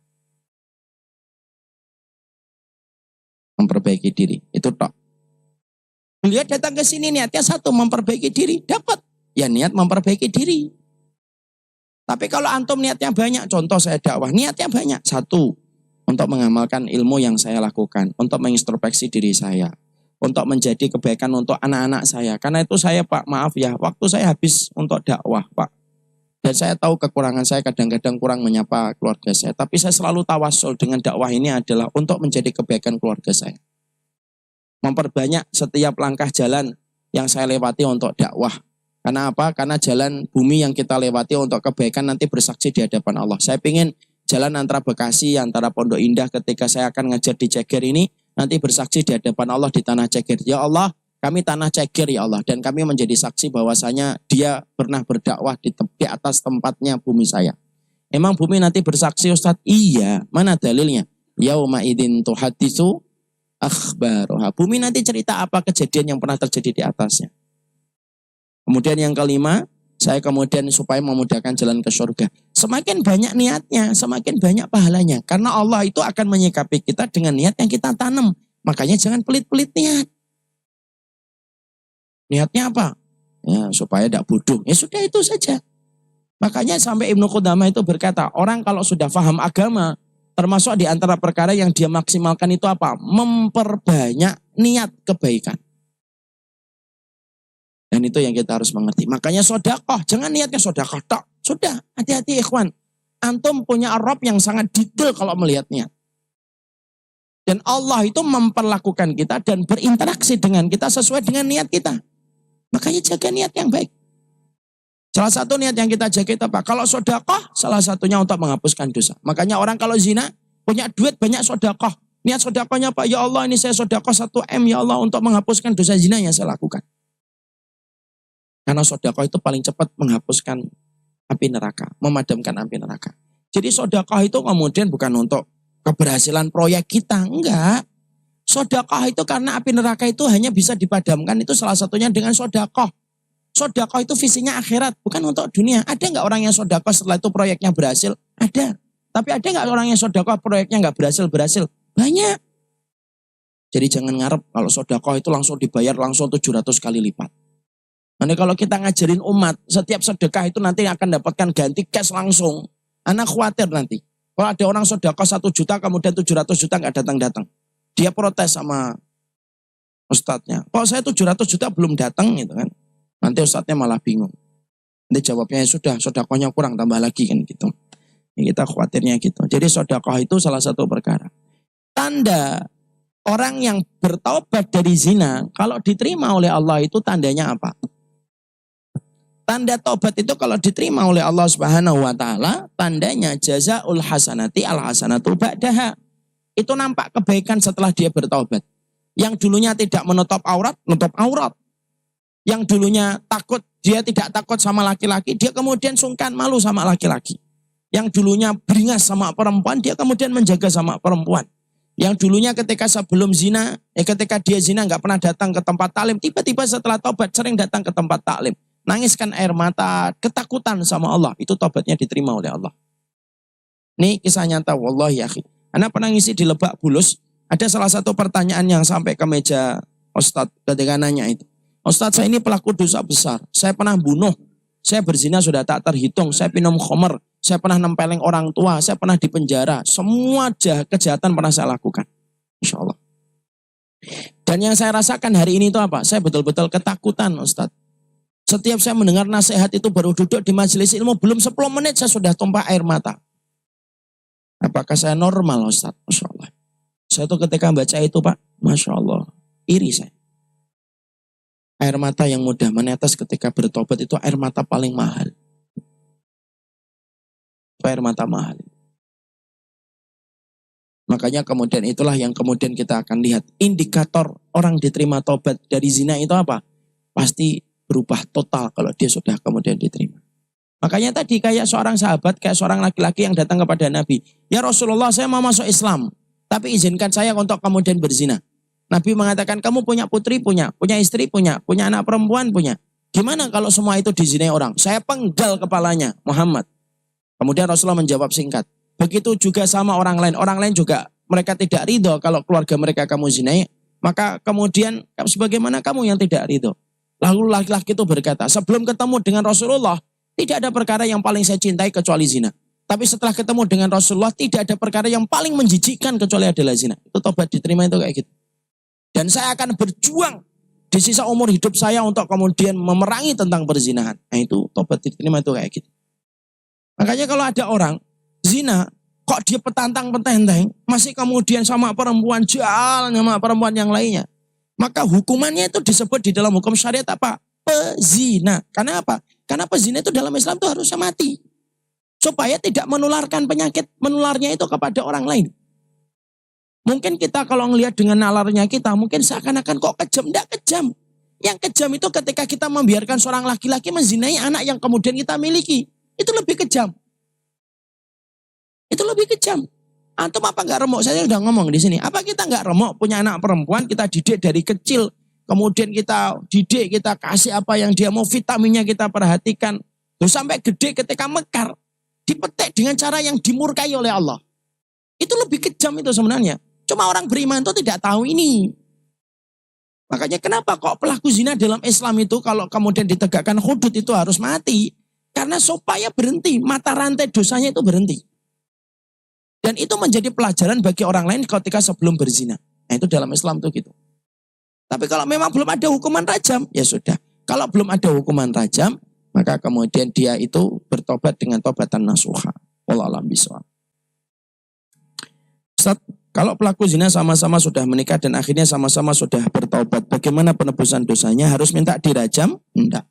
Memperbaiki diri. Itu tok. Beliau datang ke sini niatnya satu, memperbaiki diri. Dapat. Ya niat memperbaiki diri. Tapi kalau antum niatnya banyak, contoh saya dakwah, niatnya banyak. Satu, untuk mengamalkan ilmu yang saya lakukan, untuk mengintrospeksi diri saya, untuk menjadi kebaikan untuk anak-anak saya. Karena itu saya Pak, maaf ya, waktu saya habis untuk dakwah Pak. Dan saya tahu kekurangan saya kadang-kadang kurang menyapa keluarga saya. Tapi saya selalu tawasul dengan dakwah ini adalah untuk menjadi kebaikan keluarga saya. Memperbanyak setiap langkah jalan yang saya lewati untuk dakwah. Karena apa? Karena jalan bumi yang kita lewati untuk kebaikan nanti bersaksi di hadapan Allah. Saya ingin jalan antara Bekasi, antara Pondok Indah ketika saya akan ngajar di Ceger ini, nanti bersaksi di hadapan Allah di tanah Ceger. Ya Allah, kami tanah Ceger ya Allah. Dan kami menjadi saksi bahwasanya dia pernah berdakwah di atas tempatnya bumi saya. Emang bumi nanti bersaksi Ustadz? Iya, mana dalilnya? Yauma idin tuhaditsu akhbaroha. Bumi nanti cerita apa kejadian yang pernah terjadi di atasnya. Kemudian yang kelima, saya kemudian supaya memudahkan jalan ke surga. Semakin banyak niatnya, semakin banyak pahalanya. Karena Allah itu akan menyikapi kita dengan niat yang kita tanam. Makanya jangan pelit-pelit niat. Niatnya apa? Ya, supaya tidak bodoh. Ya sudah itu saja. Makanya sampai Ibnu Qudamah itu berkata, orang kalau sudah paham agama, termasuk di antara perkara yang dia maksimalkan itu apa? Memperbanyak niat kebaikan. Dan itu yang kita harus mengerti. Makanya sodakoh, jangan niatnya sodakoh tok. Sudah, hati-hati ikhwan. Antum punya Rob yang sangat detail kalau melihat niat. Dan Allah itu memperlakukan kita dan berinteraksi dengan kita sesuai dengan niat kita. Makanya jaga niat yang baik. Salah satu niat yang kita jaga itu apa? Kalau sodakoh, salah satunya untuk menghapuskan dosa. Makanya orang kalau zina, punya duit banyak sodakoh. Niat sodakohnya apa? Ya Allah, ini saya sodakoh 1 M ya Allah untuk menghapuskan dosa zina yang saya lakukan. Karena sodakoh itu paling cepat menghapuskan api neraka, memadamkan api neraka. Jadi sodakoh itu kemudian bukan untuk keberhasilan proyek kita, enggak. Sodakoh itu karena api neraka itu hanya bisa dipadamkan itu salah satunya dengan sodakoh. Sodakoh itu visinya akhirat, bukan untuk dunia. Ada enggak orang yang sodakoh setelah itu proyeknya berhasil? Ada. Tapi ada enggak orang yang sodakoh proyeknya enggak berhasil? Banyak. Jadi jangan ngarep kalau sodakoh itu langsung dibayar langsung 700 kali lipat. Nanti kalau kita ngajarin umat, setiap sedekah itu nanti akan dapatkan ganti cash langsung. Anak khawatir nanti. Kalau ada orang sedekah 1 juta, kemudian 700 juta nggak datang-datang. Dia protes sama ustadznya. Kalau saya 700 juta belum datang gitu kan. Nanti ustadznya malah bingung. Nanti jawabnya sudah, sedekahnya kurang, tambah lagi kan gitu. Ini kita khawatirnya gitu. Jadi sedekah itu salah satu perkara. Tanda orang yang bertaubat dari zina, kalau diterima oleh Allah itu tandanya apa? Tanda taubat itu kalau diterima oleh Allah Subhanahu wa taala, tandanya jazaul hasanati al hasanatu ba'daha. Itu nampak kebaikan setelah dia bertaubat. Yang dulunya tidak menutup aurat, nutup aurat. Yang dulunya takut, dia tidak takut sama laki-laki, dia kemudian sungkan malu sama laki-laki. Yang dulunya beringas sama perempuan, dia kemudian menjaga sama perempuan. Yang dulunya ketika sebelum zina, ketika dia zina nggak pernah datang ke tempat taklim, tiba-tiba setelah taubat sering datang ke tempat taklim. Nangiskan air mata, ketakutan sama Allah. Itu taubatnya diterima oleh Allah. Ini kisah nyata, wallahi ya akhi. Anak pernah ngisi di Lebak Bulus, ada salah satu pertanyaan yang sampai ke meja Ustadz ketika nanya itu. Ustadz, saya ini pelaku dosa besar. Saya pernah bunuh, saya berzina sudah tak terhitung, saya minum khamr, saya pernah nempeleng orang tua, saya pernah dipenjara. Semua kejahatan pernah saya lakukan. Insya Allah. Dan yang saya rasakan hari ini itu apa? Saya betul-betul ketakutan Ustadz. Setiap saya mendengar nasihat itu baru duduk di majelis ilmu, belum 10 menit saya sudah tumpah air mata. Apakah saya normal Ustaz? Masya Allah. Saya tuh ketika baca itu Pak, Masya Allah, iri saya. Air mata yang mudah menetes ketika bertobat itu air mata paling mahal. Itu air mata mahal. Makanya kemudian itulah yang kemudian kita akan lihat. Indikator orang diterima tobat dari zina itu apa? Pasti berubah total kalau dia sudah kemudian diterima. Makanya tadi kayak seorang sahabat, kayak seorang laki-laki yang datang kepada Nabi. Ya Rasulullah, saya mau masuk Islam. Tapi izinkan saya untuk kemudian berzina. Nabi mengatakan, kamu punya putri, punya istri, punya anak perempuan, punya. Gimana kalau semua itu dizinai orang? Saya penggal kepalanya, Muhammad. Kemudian Rasulullah menjawab singkat. Begitu juga sama orang lain. Orang lain juga mereka tidak ridho kalau keluarga mereka kamu zinai. Maka kemudian sebagaimana kamu yang tidak ridho. Lalu laki-laki itu berkata, sebelum ketemu dengan Rasulullah, tidak ada perkara yang paling saya cintai kecuali zina. Tapi setelah ketemu dengan Rasulullah, tidak ada perkara yang paling menjijikkan kecuali adalah zina. Itu tobat diterima itu kayak gitu. Dan saya akan berjuang di sisa umur hidup saya untuk kemudian memerangi tentang perzinahan. Nah itu tobat diterima itu kayak gitu. Makanya kalau ada orang zina, kok dia petantang-petenteng, masih kemudian sama perempuan jalan sama perempuan yang lainnya. Maka hukumannya itu disebut di dalam hukum syariat apa? Pezina. Karena apa? Karena pezina itu dalam Islam itu harusnya mati. Supaya tidak menularkan penyakit menularnya itu kepada orang lain. Mungkin kita kalau ngelihat dengan nalarnya kita, mungkin seakan-akan kok kejam. Tidak kejam. Yang kejam itu ketika kita membiarkan seorang laki-laki menzinai anak yang kemudian kita miliki. Itu lebih kejam. Itu lebih kejam. Antum apa nggak remuk? Saya udah ngomong di sini. Apa kita nggak remuk punya anak perempuan, kita didik dari kecil. Kemudian kita didik, kita kasih apa yang dia mau, vitaminnya kita perhatikan. Terus sampai gede ketika mekar. Dipetik dengan cara yang dimurkai oleh Allah. Itu lebih kejam itu sebenarnya. Cuma orang beriman itu tidak tahu ini. Makanya kenapa kok pelaku zina dalam Islam itu kalau kemudian ditegakkan hudud itu harus mati. Karena supaya berhenti, mata rantai dosanya itu berhenti. Dan itu menjadi pelajaran bagi orang lain ketika sebelum berzina. Nah itu dalam Islam tuh gitu. Tapi kalau memang belum ada hukuman rajam, ya sudah. Kalau belum ada hukuman rajam, maka kemudian dia itu bertobat dengan tobatan nasuha. Wallahu a'lam bishawab. Ustaz, kalau pelaku zina sama-sama sudah menikah dan akhirnya sama-sama sudah bertobat, bagaimana penebusan dosanya? Harus minta dirajam? Enggak.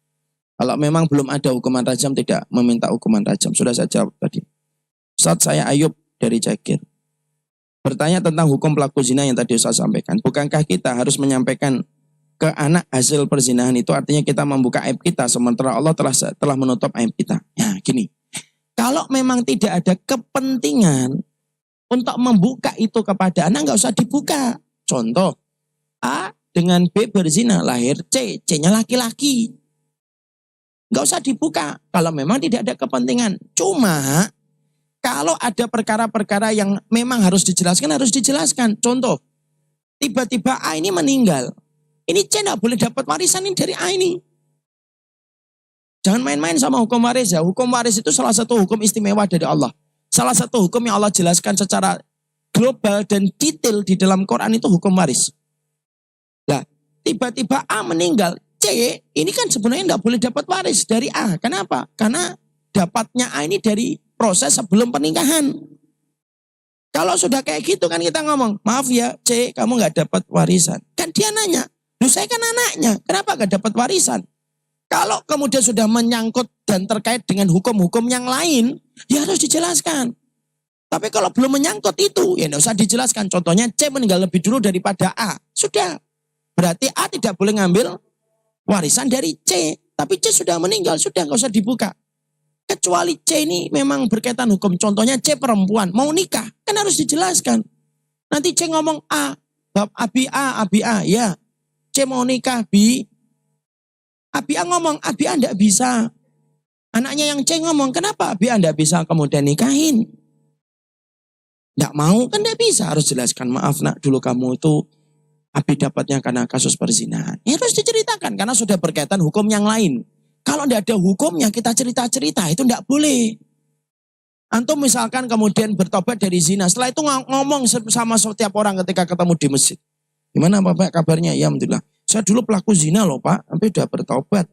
Kalau memang belum ada hukuman rajam, tidak meminta hukuman rajam. Sudah saya jawab tadi. Ustaz, saya Ayub dari Cakir. Bertanya tentang hukum pelaku zina yang tadi Ustaz sampaikan. Bukankah kita harus menyampaikan ke anak hasil perzinahan itu artinya kita membuka aib kita sementara Allah telah menutup aib kita. Ya gini, kalau memang tidak ada kepentingan untuk membuka itu kepada anak, nggak usah dibuka. Contoh, A dengan B berzina, lahir C, C-nya laki-laki. Nggak usah dibuka kalau memang tidak ada kepentingan. Cuma kalau ada perkara-perkara yang memang harus dijelaskan. Contoh, tiba-tiba A ini meninggal. Ini C tidak boleh dapat warisan ini dari A ini. Jangan main-main sama hukum waris ya. Hukum waris itu salah satu hukum istimewa dari Allah. Salah satu hukum yang Allah jelaskan secara global dan detail di dalam Quran itu hukum waris. Nah, tiba-tiba A meninggal. C ini kan sebenarnya tidak boleh dapat waris dari A. Kenapa? Karena dapatnya A ini dari proses sebelum pernikahan. Kalau sudah kayak gitu kan kita ngomong, maaf ya C, kamu nggak dapat warisan. Kan dia nanya, loh saya kan anaknya, kenapa gak dapat warisan? Kalau kemudian sudah menyangkut dan terkait dengan hukum-hukum yang lain, ya harus dijelaskan. Tapi kalau belum menyangkut itu, ya tidak usah dijelaskan. Contohnya C meninggal lebih dulu daripada A. Sudah. Berarti A tidak boleh ngambil warisan dari C. Tapi C sudah meninggal, sudah gak usah dibuka. Kecuali C ini memang berkaitan hukum. Contohnya C perempuan, mau nikah, kan harus dijelaskan. Nanti C ngomong A, Abi A, ya. C mau nikah, Abi A ngomong, Abi A enggak bisa. Anaknya yang C ngomong, kenapa Abi A enggak bisa kemudian nikahin? Enggak mau, kan enggak bisa. Harus jelaskan, maaf nak, dulu kamu itu Abi dapatnya karena kasus perzinahan. Ya harus diceritakan, karena sudah berkaitan hukum yang lain. Kalau enggak ada hukumnya, kita cerita-cerita, itu enggak boleh. Antum misalkan kemudian bertobat dari zina, setelah itu ngomong sama setiap orang ketika ketemu di masjid. Gimana Bapak kabarnya? Ya alhamdulillah. Saya dulu pelaku zina loh Pak, sampai udah bertobat.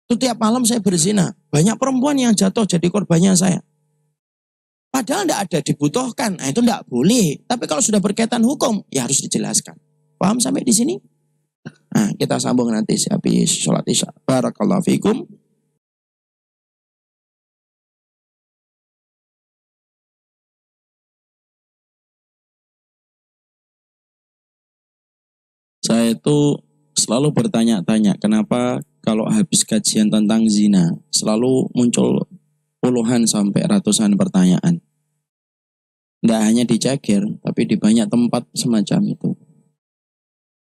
Itu tiap malam saya berzina. Banyak perempuan yang jatuh jadi korbannya saya. Padahal tidak ada dibutuhkan, nah itu tidak boleh. Tapi kalau sudah berkaitan hukum, ya harus dijelaskan. Paham sampai di sini? Nah kita sambung nanti habis sholat isya. Barakallahu fikum. Saya itu selalu bertanya-tanya kenapa kalau habis kajian tentang zina selalu muncul puluhan sampai ratusan pertanyaan. Tidak hanya di Cakir, tapi di banyak tempat semacam itu.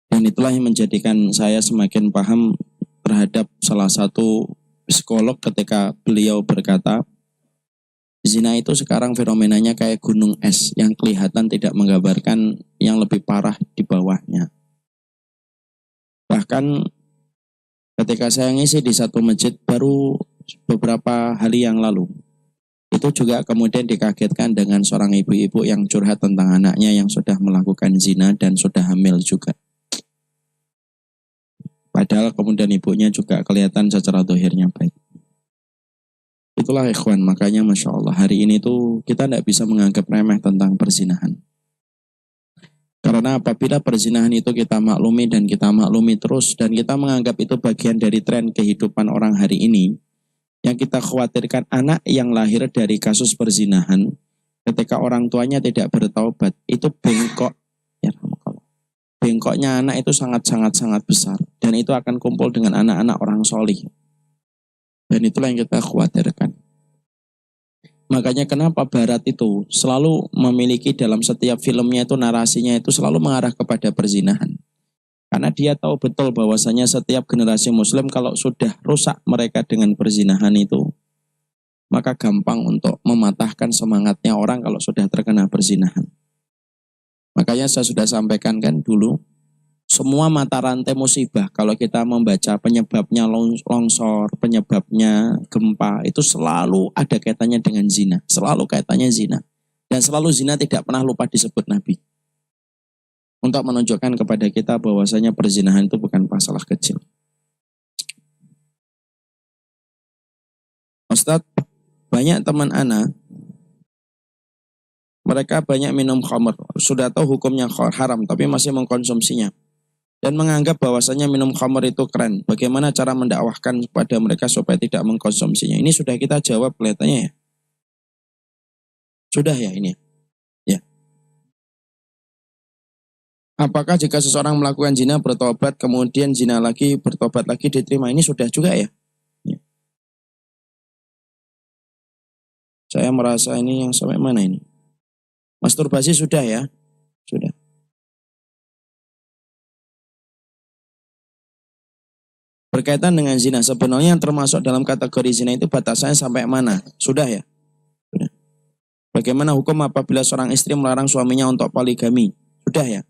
Dan itulah yang menjadikan saya semakin paham terhadap salah satu psikolog ketika beliau berkata, zina itu sekarang fenomenanya kayak gunung es yang kelihatan tidak menggambarkan yang lebih parah di bawahnya. Bahkan ketika saya ngisi di satu masjid baru beberapa hari yang lalu, Itu juga kemudian dikagetkan dengan seorang ibu-ibu yang curhat tentang anaknya yang sudah melakukan zina dan sudah hamil juga. Padahal kemudian ibunya juga kelihatan secara dohirnya baik. Itulah ikhwan, makanya Masya Allah hari ini tuh kita tidak bisa menganggap remeh tentang perzinahan. Karena apabila perzinahan itu kita maklumi dan kita maklumi terus dan kita menganggap itu bagian dari tren kehidupan orang hari ini, yang kita khawatirkan anak yang lahir dari kasus perzinahan ketika orang tuanya tidak bertaubat itu bengkok. Ya, bengkoknya anak itu sangat besar dan itu akan kumpul dengan anak-anak orang solih. Dan itulah yang kita khawatirkan. Makanya kenapa Barat itu selalu memiliki dalam setiap filmnya itu narasinya itu selalu mengarah kepada perzinahan. Karena dia tahu betul bahwasanya setiap generasi muslim kalau sudah rusak mereka dengan perzinahan itu, maka gampang untuk mematahkan semangatnya orang kalau sudah terkena perzinahan. Makanya saya sudah sampaikan kan dulu, semua mata rantai musibah kalau kita membaca penyebabnya longsor, penyebabnya gempa, itu selalu ada kaitannya dengan zina. Selalu kaitannya zina. Dan selalu zina tidak pernah lupa disebut Nabi. Untuk menunjukkan kepada kita bahwasanya perzinahan itu bukan masalah kecil. Ustadz, banyak teman ana, mereka banyak minum khamr, sudah tahu hukumnya haram, tapi masih mengkonsumsinya. Dan menganggap bahwasanya minum khamr itu keren. Bagaimana cara mendakwahkan kepada mereka supaya tidak mengkonsumsinya? Ini sudah kita jawab kelihatannya ya. Sudah ya ini. Ya. Apakah jika seseorang melakukan zina bertobat, kemudian zina lagi, bertobat lagi diterima? Ini sudah juga ya? Ya. Saya merasa ini yang sampai mana ini? Masturbasi sudah ya? Sudah. Berkaitan dengan zina, sebenarnya yang termasuk dalam kategori zina itu batasannya sampai mana? Sudah ya? Sudah. Bagaimana hukum apabila seorang istri melarang suaminya untuk poligami? Sudah ya?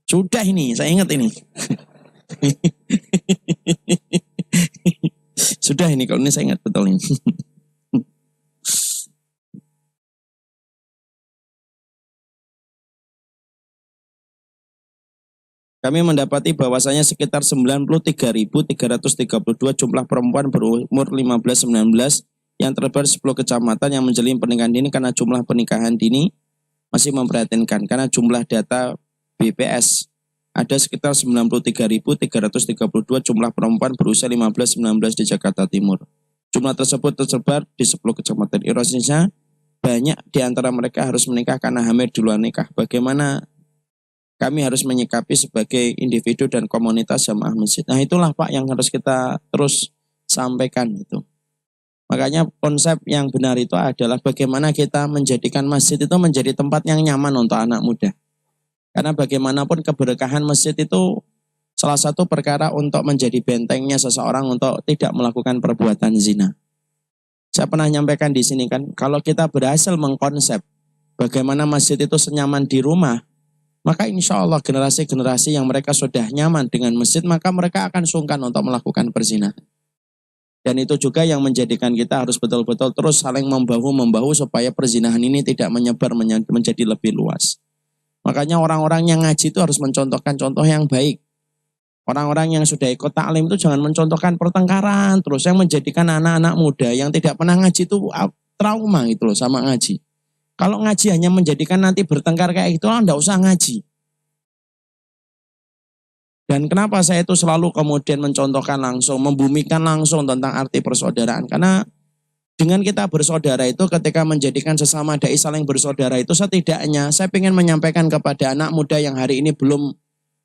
Sudah ini, saya ingat ini. Sudah ini, kalau ini saya ingat betul ini. Kami mendapati bahwasanya sekitar 93.332 jumlah perempuan berumur 15-19 yang tersebar 10 kecamatan yang menjalin pernikahan dini karena jumlah pernikahan dini masih memprihatinkan. Karena jumlah data BPS ada sekitar 93.332 jumlah perempuan berusia 15-19 di Jakarta Timur. Jumlah tersebut tersebar di 10 kecamatan. Ironisnya banyak di antara mereka harus menikah karena hamil di luar nikah. Bagaimana kami harus menyikapi sebagai individu dan komunitas jamaah masjid? Nah itulah Pak yang harus kita terus sampaikan itu. Makanya konsep yang benar itu adalah bagaimana kita menjadikan masjid itu menjadi tempat yang nyaman untuk anak muda. Karena bagaimanapun keberkahan masjid itu salah satu perkara untuk menjadi bentengnya seseorang untuk tidak melakukan perbuatan zina. Saya pernah nyampaikan di sini kan, kalau kita berhasil mengkonsep bagaimana masjid itu senyaman di rumah, maka insya Allah generasi-generasi yang mereka sudah nyaman dengan masjid, maka mereka akan sungkan untuk melakukan perzinahan. Dan itu juga yang menjadikan kita harus betul-betul terus saling membahu-membahu supaya perzinahan ini tidak menyebar menjadi lebih luas. Makanya orang-orang yang ngaji itu harus mencontohkan contoh yang baik. Orang-orang yang sudah ikut taklim itu jangan mencontohkan pertengkaran terus yang menjadikan anak-anak muda yang tidak pernah ngaji itu trauma gitu loh sama ngaji. Kalau ngaji hanya menjadikan nanti bertengkar kayak gitu, enggak usah ngaji. Dan kenapa saya itu selalu kemudian mencontohkan langsung, membumikan langsung tentang arti persaudaraan. Karena dengan kita bersaudara itu ketika menjadikan sesama dai saling bersaudara itu setidaknya saya ingin menyampaikan kepada anak muda yang hari ini belum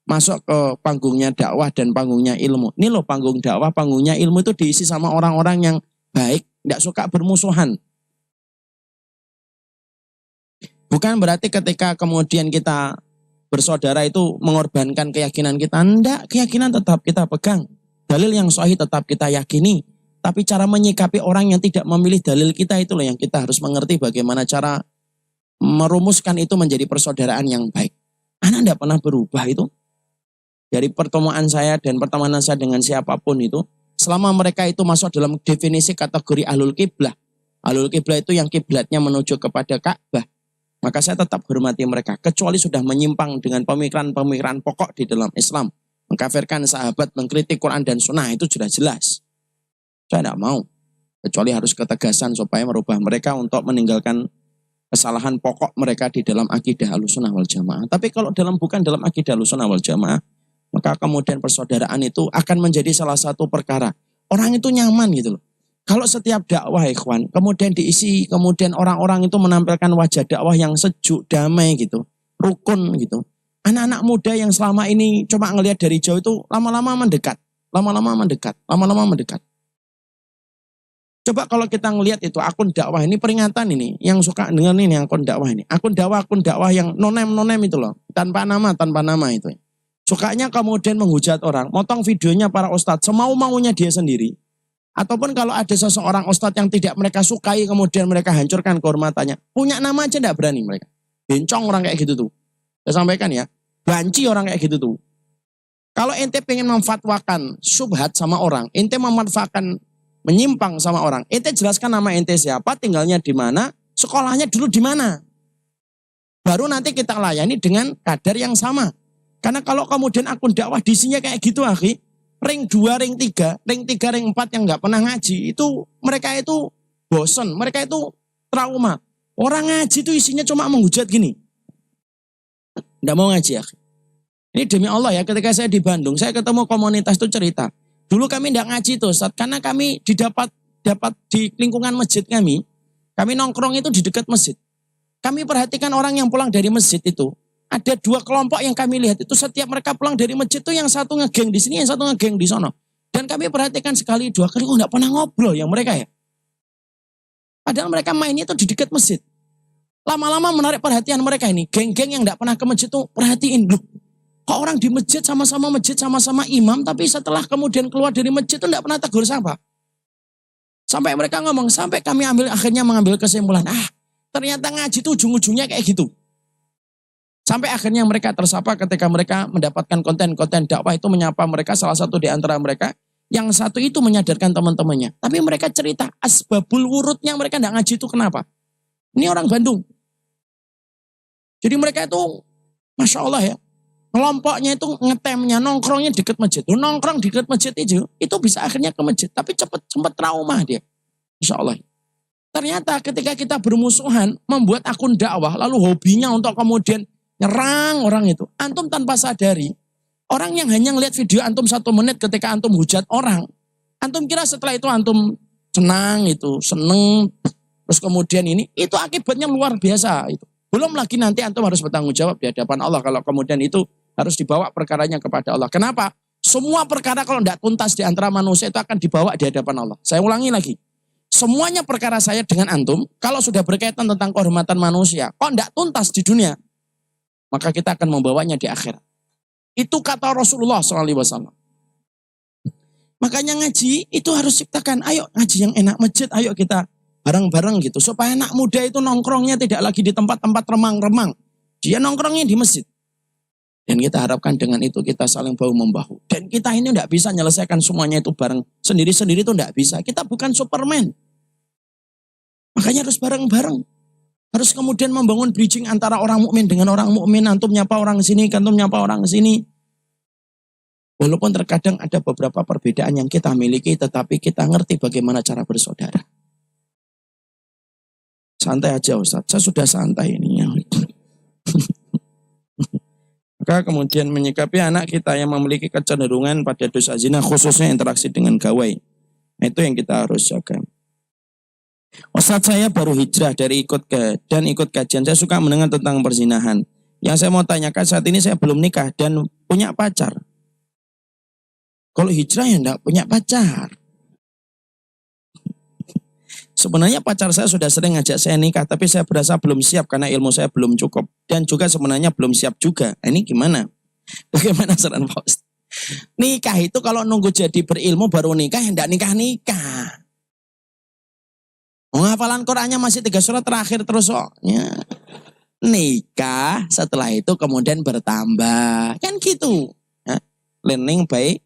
masuk ke panggungnya dakwah dan panggungnya ilmu. Ini loh panggung dakwah, panggungnya ilmu itu diisi sama orang-orang yang baik, tidak suka bermusuhan. Bukan berarti ketika kemudian kita bersaudara itu mengorbankan keyakinan kita. Enggak, keyakinan tetap kita pegang. Dalil yang sahih tetap kita yakini. Tapi cara menyikapi orang yang tidak memilih dalil kita itu loh yang kita harus mengerti bagaimana cara merumuskan itu menjadi persaudaraan yang baik. Anak tidak pernah berubah itu. Dari pertemuan saya dan pertemanan saya dengan siapapun itu, selama mereka itu masuk dalam definisi kategori ahlul kiblah, Ahlul kiblat itu yang kiblatnya menuju kepada Ka'bah. Maka saya tetap hormati mereka. Kecuali sudah menyimpang dengan pemikiran-pemikiran pokok di dalam Islam. Mengkafirkan sahabat, mengkritik Quran dan Sunnah, itu sudah jelas. Saya tidak mau. Kecuali harus ketegasan supaya merubah mereka untuk meninggalkan kesalahan pokok mereka di dalam akidah Ahlussunnah wal Jamaah. Tapi kalau bukan dalam akidah Ahlussunnah wal Jamaah, maka kemudian persaudaraan itu akan menjadi salah satu perkara. Orang itu nyaman gitu loh. Kalau setiap dakwah ikhwan, kemudian diisi, kemudian orang-orang itu menampilkan wajah dakwah yang sejuk, damai gitu, rukun gitu. Anak-anak muda yang selama ini cuma ngelihat dari jauh itu lama-lama mendekat, lama-lama mendekat, lama-lama mendekat. Coba kalau kita ngelihat itu akun dakwah ini peringatan ini, yang suka dengan ini akun dakwah ini, akun dakwah yang nonem itu loh, tanpa nama itu. Sukanya kemudian menghujat orang, motong videonya para ustadz semau-maunya dia sendiri. Ataupun kalau ada seseorang ustadz yang tidak mereka sukai, kemudian mereka hancurkan kehormatannya. Punya nama aja tidak berani mereka. Bencong orang kayak gitu tuh. Saya sampaikan ya, banci orang kayak gitu tuh. Kalau ente pengen memfatwakan syubhat sama orang, ente memanfaatkan menyimpang sama orang, ente jelaskan nama ente siapa, tinggalnya di mana, sekolahnya dulu di mana. Baru nanti kita layani dengan kadar yang sama. Karena kalau kemudian akun dakwah diisinya kayak gitu, akhi, ring 2, ring 3, ring 4 yang nggak pernah ngaji, itu mereka itu bosen, mereka itu trauma. Orang ngaji itu isinya cuma menghujat gini. Nggak mau ngaji ya. Ini demi Allah ya, ketika saya di Bandung, saya ketemu komunitas itu cerita. Dulu kami nggak ngaji tuh, karena kami dapat di lingkungan masjid kami nongkrong itu di dekat masjid. Kami perhatikan orang yang pulang dari masjid itu. Ada 2 kelompok yang kami lihat itu setiap mereka pulang dari masjid itu yang satu ngegeng di sini, yang satu ngegeng di sono. Dan kami perhatikan sekali 2 kali kok nggak pernah ngobrol yang mereka ya. Padahal mereka mainnya itu di dekat masjid. Lama-lama menarik perhatian mereka ini. Geng-geng yang nggak pernah ke masjid itu perhatiin loh. Kok orang di masjid sama-sama imam, tapi setelah kemudian keluar dari masjid itu nggak pernah tegur sapa. Sampai mereka ngomong, sampai kami akhirnya mengambil kesimpulan, ternyata ngaji itu ujung-ujungnya kayak gitu. Sampai akhirnya mereka tersapa ketika mereka mendapatkan konten-konten dakwah itu menyapa mereka, salah satu di antara mereka, yang satu itu menyadarkan teman-temannya. Tapi mereka cerita, asbabul wurudnya mereka tidak ngaji itu kenapa? Ini orang Bandung. Jadi mereka itu, Masya Allah ya, kelompoknya itu ngetemnya, nongkrongnya dekat masjid. Nongkrong dekat masjid itu bisa akhirnya ke masjid. Tapi sempat trauma dia. Masya Allah. Ternyata ketika kita bermusuhan, membuat akun dakwah, lalu hobinya untuk kemudian nyerang orang itu. Antum tanpa sadari, orang yang hanya ngelihat video antum 1 menit ketika antum hujat orang, antum kira setelah itu antum seneng, terus kemudian itu akibatnya luar biasa. Itu. Belum lagi nanti antum harus bertanggung jawab di hadapan Allah kalau kemudian itu harus dibawa perkaranya kepada Allah. Kenapa? Semua perkara kalau tidak tuntas di antara manusia itu akan dibawa di hadapan Allah. Saya ulangi lagi. Semuanya perkara saya dengan antum, kalau sudah berkaitan tentang kehormatan manusia, kok tidak tuntas di dunia, maka kita akan membawanya di akhirat. Itu kata Rasulullah SAW. Makanya ngaji itu harus ciptakan, ayo ngaji yang enak masjid, ayo kita bareng-bareng gitu. Supaya anak muda itu nongkrongnya tidak lagi di tempat-tempat remang-remang. Dia nongkrongnya di masjid. Dan kita harapkan dengan itu kita saling bahu-membahu. Dan kita ini tidak bisa menyelesaikan semuanya itu bareng. Sendiri-sendiri itu tidak bisa. Kita bukan Superman. Makanya harus bareng-bareng. Harus kemudian membangun bridging antara orang mukmin dengan orang mukmin. Antum nyapa orang sini, antum nyapa orang sini. Walaupun terkadang ada beberapa perbedaan yang kita miliki, tetapi kita ngerti bagaimana cara bersaudara. Santai aja Ustaz, saya sudah santai ini. Maka kemudian menyikapi anak kita yang memiliki kecenderungan pada dosa zina, khususnya interaksi dengan gawai. Nah, itu yang kita harus jaga. Ustaz, saya baru hijrah dari ikut kajian. Saya suka mendengar tentang perzinahan. Yang saya mau tanyakan, saat ini saya belum nikah dan punya pacar. Kalau hijrah ya enggak punya pacar. Sebenarnya pacar saya sudah sering ngajak saya nikah, tapi saya berasa belum siap karena ilmu saya belum cukup. Dan juga sebenarnya belum siap juga. Ini gimana? Bagaimana saran Pak Ustaz? Nikah itu kalau nunggu jadi berilmu baru nikah, ya enggak nikah-nikah. Hafalan Qurannya masih 3 surat terakhir terus ya. Nikah, setelah itu kemudian bertambah. Kan gitu. Ya. Learning by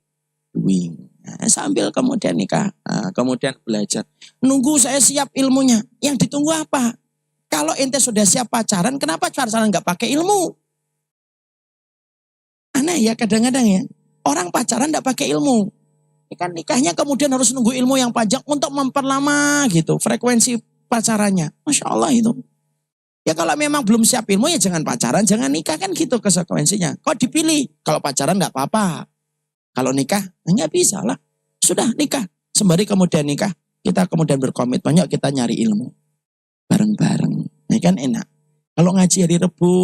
doing. Nah, sambil kemudian nikah, kemudian belajar. Nunggu saya siap ilmunya. Yang ditunggu apa? Kalau ente sudah siap pacaran, kenapa pacaran nggak pakai ilmu? Aneh ya kadang-kadang ya. Orang pacaran nggak pakai ilmu. Kan nikahnya kemudian harus nunggu ilmu yang panjang untuk memperlama gitu. Frekuensi pacarannya. Masya Allah itu. Ya kalau memang belum siap ilmu ya jangan pacaran, jangan nikah kan gitu konsekuensinya. Kok dipilih? Kalau pacaran nggak apa-apa. Kalau nikah, nggak bisa lah. Sudah nikah. Sembari kemudian nikah, kita kemudian berkomitmen, yuk kita nyari ilmu. Bareng-bareng. Nah kan enak. Kalau ngaji hari Rebu,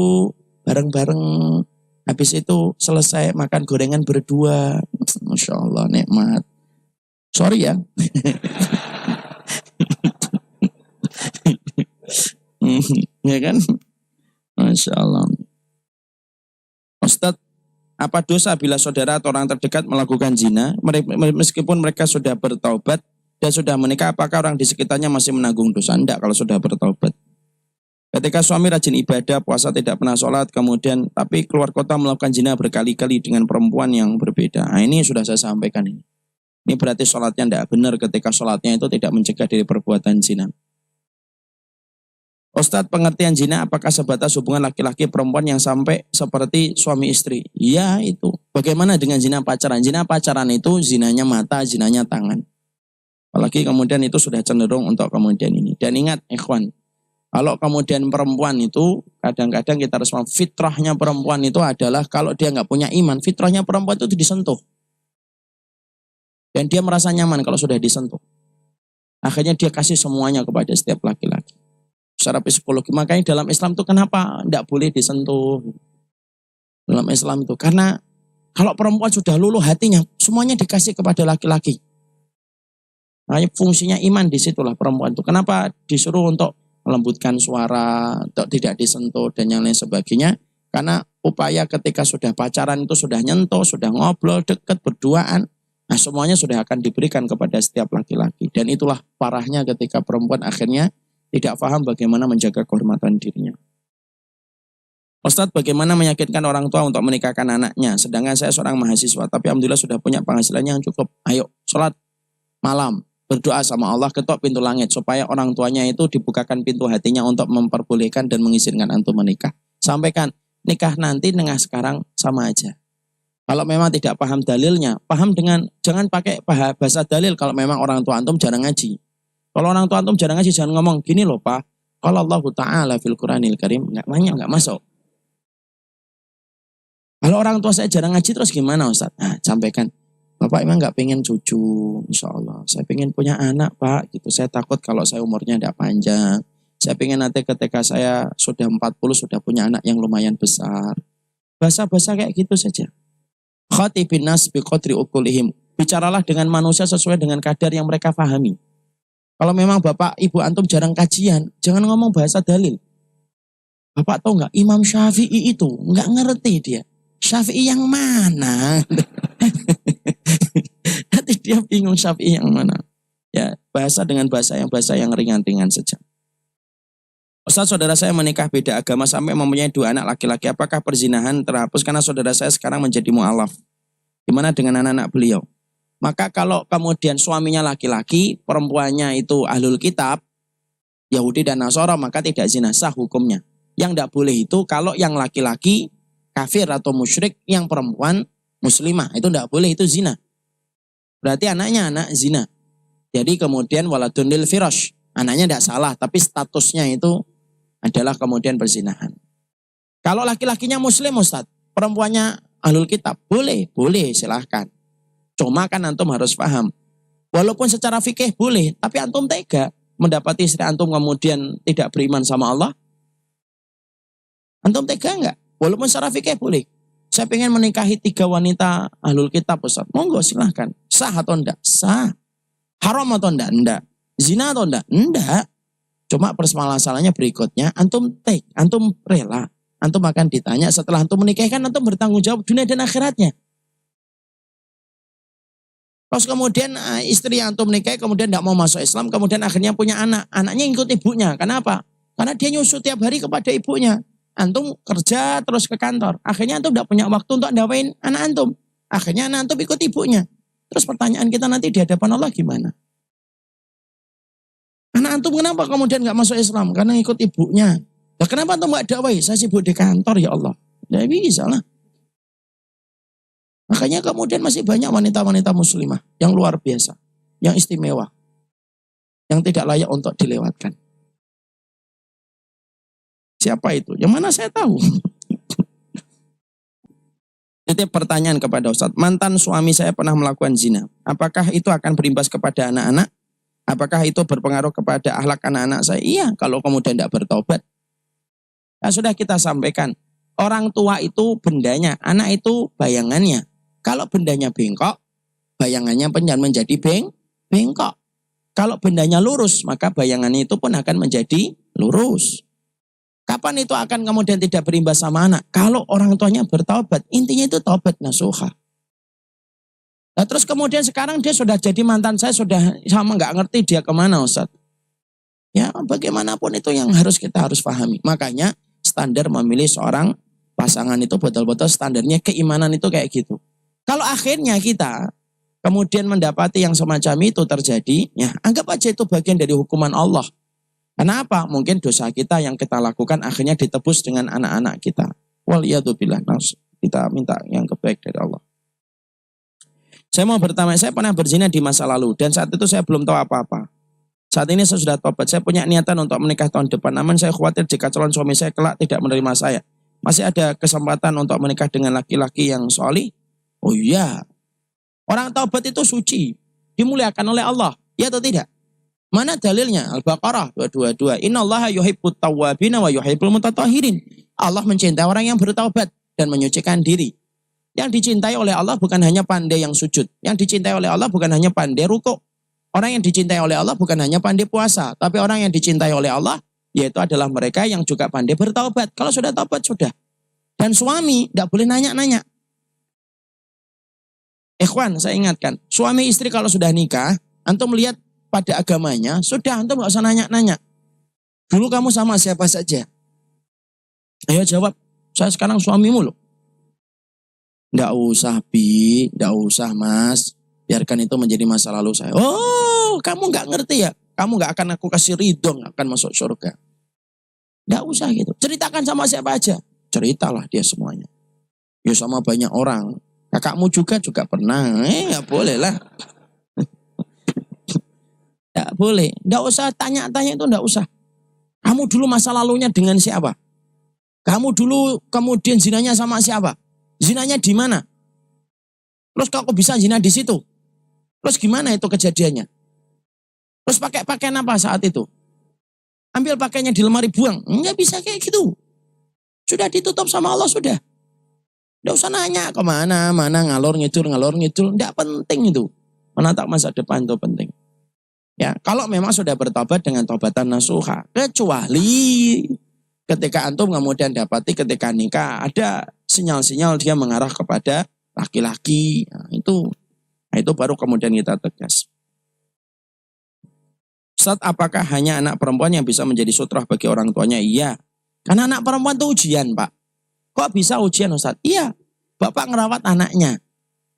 bareng-bareng. Habis itu selesai makan gorengan berdua. Masya Allah, nikmat. Sorry ya. Ya kan? Masya Allah. Ustadz, apa dosa bila saudara atau orang terdekat melakukan zina, meskipun mereka sudah bertaubat dan sudah menikah, apakah orang di sekitarnya masih menanggung dosa? Tidak kalau sudah bertaubat. Ketika suami rajin ibadah, puasa tidak pernah sholat, kemudian tapi keluar kota melakukan zina berkali-kali dengan perempuan yang berbeda. Nah ini sudah saya sampaikan ini. Ini berarti sholatnya tidak benar ketika sholatnya itu tidak mencegah dari perbuatan zina. Ustadz, pengertian zina apakah sebatas hubungan laki-laki perempuan yang sampai seperti suami istri? Iya itu. Bagaimana dengan zina pacaran? Zina pacaran itu zinanya mata, zinanya tangan. Apalagi kemudian itu sudah cenderung untuk kemudian ini. Dan ingat ikhwan, kalau kemudian perempuan itu kadang-kadang kita harus paham fitrahnya perempuan itu adalah kalau dia nggak punya iman, fitrahnya perempuan itu disentuh. Dan dia merasa nyaman kalau sudah disentuh. Akhirnya dia kasih semuanya kepada setiap laki-laki. Secara psikologi. Makanya dalam Islam itu kenapa tidak boleh disentuh? Dalam Islam itu. Karena kalau perempuan sudah luluh hatinya, semuanya dikasih kepada laki-laki. Makanya fungsinya iman disitulah perempuan itu. Kenapa disuruh untuk melembutkan suara, untuk tidak disentuh, dan yang lain sebagainya. Karena upaya ketika sudah pacaran itu sudah nyentuh, sudah ngobrol, dekat, berduaan. Nah semuanya sudah akan diberikan kepada setiap laki-laki. Dan itulah parahnya ketika perempuan akhirnya tidak paham bagaimana menjaga kehormatan dirinya. Ustadz, bagaimana meyakinkan orang tua untuk menikahkan anaknya? Sedangkan saya seorang mahasiswa, tapi alhamdulillah sudah punya penghasilan yang cukup. Ayo, sholat malam, berdoa sama Allah, ketok pintu langit, supaya orang tuanya itu dibukakan pintu hatinya untuk memperbolehkan dan mengizinkan antum menikah. Sampaikan, nikah nanti, nikah sekarang sama aja. Kalau memang tidak paham dalilnya, paham dengan, jangan pakai bahasa dalil kalau memang orang tua antum jarang ngaji. Kalau orang tua antum jarang ngaji, jangan ngomong, gini loh Pak, kalau Allah Ta'ala fil Quranil Karim, nggak masuk. Kalau orang tua saya jarang ngaji, terus gimana Ustaz? Nah, sampaikan, Bapak emang nggak pengen cucu, insya Allah. Saya pengen punya anak Pak, gitu. Saya takut kalau saya umurnya tidak panjang. Saya pengen nanti ketika saya sudah 40, sudah punya anak yang lumayan besar. Bahasa-bahasa kayak gitu saja. Khatibin nas biqadri uqulihim. Bicaralah dengan manusia sesuai dengan kadar yang mereka pahami. Kalau memang Bapak Ibu antum jarang kajian, jangan ngomong bahasa dalil. Bapak tahu nggak Imam Syafi'i itu nggak ngerti dia. Syafi'i yang mana? Nanti dia bingung Syafi'i yang mana. Ya, bahasa dengan bahasa yang ringan-ringan saja. Ustaz, saudara saya menikah beda agama sampai mempunyai 2 anak laki-laki. Apakah perzinahan terhapus karena saudara saya sekarang menjadi mu'alaf? Gimana dengan anak-anak beliau? Maka kalau kemudian suaminya laki-laki, perempuannya itu ahlul kitab, Yahudi dan Nasara, maka tidak zina, sah hukumnya. Yang tidak boleh itu kalau yang laki-laki kafir atau musyrik, yang perempuan muslimah, itu tidak boleh, itu zina. Berarti anaknya anak zina. Jadi kemudian waladun lil firash, anaknya tidak salah, tapi statusnya itu adalah kemudian perzinahan. Kalau laki-lakinya muslim Ustaz, perempuannya ahlul kitab, boleh silahkan. Cuma kan antum harus paham. Walaupun secara fikih boleh, tapi antum tega mendapati istri antum kemudian tidak beriman sama Allah. Antum tega enggak? Walaupun secara fikih boleh. Saya pengen menikahi 3 wanita ahlul kitab Ustaz. Monggo silahkan. Sah atau enggak? Sah. Haram atau enggak? Enggak. Zina atau enggak? Enggak. Cuma permasalahannya berikutnya, antum antum rela. Antum akan ditanya setelah antum menikahkan, antum bertanggung jawab dunia dan akhiratnya. Terus kemudian istri yang antum nikahi kemudian tidak mau masuk Islam, kemudian akhirnya punya anak. Anaknya ikut ibunya. Kenapa? Karena dia nyusu tiap hari kepada ibunya. Antum kerja terus ke kantor. Akhirnya antum tidak punya waktu untuk dawain anak antum. Akhirnya anak antum ikut ibunya. Terus pertanyaan kita nanti di hadapan Allah gimana? Anak antum kenapa kemudian nggak masuk Islam? Karena ikut ibunya. Nah, kenapa antum nggak dakwah? Saya sibuk di kantor ya Allah. Ya bisa lah. Makanya kemudian masih banyak wanita-wanita muslimah yang luar biasa, yang istimewa, yang tidak layak untuk dilewatkan. Siapa itu? Yang mana saya tahu. Jadi pertanyaan kepada Ustadz, mantan suami saya pernah melakukan zina. Apakah itu akan berimbas kepada anak-anak? Apakah itu berpengaruh kepada akhlak anak-anak saya? Iya, kalau kemudian tidak bertobat. Nah, sudah kita sampaikan, orang tua itu bendanya, anak itu bayangannya. Kalau bendanya bengkok, bayangannya menjadi bengkok. Kalau bendanya lurus, maka bayangannya itu pun akan menjadi lurus. Kapan itu akan kemudian tidak berimbas sama anak? Kalau orang tuanya bertaubat, intinya itu taubat nasuha. Nah terus kemudian sekarang dia sudah jadi mantan saya, sudah sama nggak ngerti dia kemana Ustaz. Ya bagaimanapun itu yang kita harus pahami. Makanya standar memilih seorang pasangan itu betul-betul standarnya keimanan itu kayak gitu. Kalau akhirnya kita kemudian mendapati yang semacam itu terjadi, ya anggap aja itu bagian dari hukuman Allah. Kenapa? Mungkin dosa kita yang kita lakukan akhirnya ditebus dengan anak-anak kita. Waliyadzubillah. Kita minta yang terbaik dari Allah. Saya mau bertanya, saya pernah berzina di masa lalu dan saat itu saya belum tahu apa-apa. Saat ini saya sudah tobat, saya punya niatan untuk menikah tahun depan. Namun saya khawatir jika calon suami saya kelak tidak menerima saya. Masih ada kesempatan untuk menikah dengan laki-laki yang solih? Oh iya. Orang taubat itu suci, dimuliakan oleh Allah. Ya atau tidak? Mana dalilnya? Al-Baqarah 222. Innallaha yuhibbut tawwabina wa yuhibbul mutatahhirin. Allah mencintai orang yang bertaubat dan menyucikan diri. Yang dicintai oleh Allah bukan hanya pandai yang sujud. Yang dicintai oleh Allah bukan hanya pandai rukuk. Orang yang dicintai oleh Allah bukan hanya pandai puasa. Tapi orang yang dicintai oleh Allah, yaitu adalah mereka yang juga pandai bertaubat. Kalau sudah taubat, sudah. Dan suami tidak boleh nanya-nanya. Ikhwan, saya ingatkan. Suami istri kalau sudah nikah, antum melihat pada agamanya, sudah antum gak usah nanya-nanya. Dulu kamu sama siapa saja? Ayo jawab, saya sekarang suamimu loh. Nggak usah Bi, nggak usah Mas. Biarkan itu menjadi masa lalu saya. Oh, kamu nggak ngerti ya? Kamu nggak akan aku kasih ridho, nggak akan masuk surga. Nggak usah gitu. Ceritakan sama siapa aja. Ceritalah dia semuanya. Ya sama banyak orang. Kakakmu juga pernah. Nggak boleh lah. Nggak boleh. Nggak usah tanya-tanya itu nggak usah. Kamu dulu masa lalunya dengan siapa? Kamu dulu kemudian zinanya sama siapa? Zinanya di mana? Terus kalau bisa zina di situ? Terus gimana itu kejadiannya? Terus pakai pakaian apa saat itu? Ambil pakaiannya di lemari buang. Enggak bisa kayak gitu. Sudah ditutup sama Allah sudah. Nggak usah nanya kemana, mana ngalor ngidul. Nggak penting itu. Menatap masa depan itu penting. Ya, kalau memang sudah bertobat dengan tobatan nasuha. Kecuali ketika antum kemudian dapati ketika nikah ada sinyal-sinyal dia mengarah kepada laki-laki. Nah, itu baru kemudian kita tegas. Ustaz, apakah hanya anak perempuan yang bisa menjadi sutrah bagi orang tuanya? Iya. Karena anak perempuan itu ujian, Pak. Kok bisa ujian, Ustaz? Iya. Bapak ngerawat anaknya.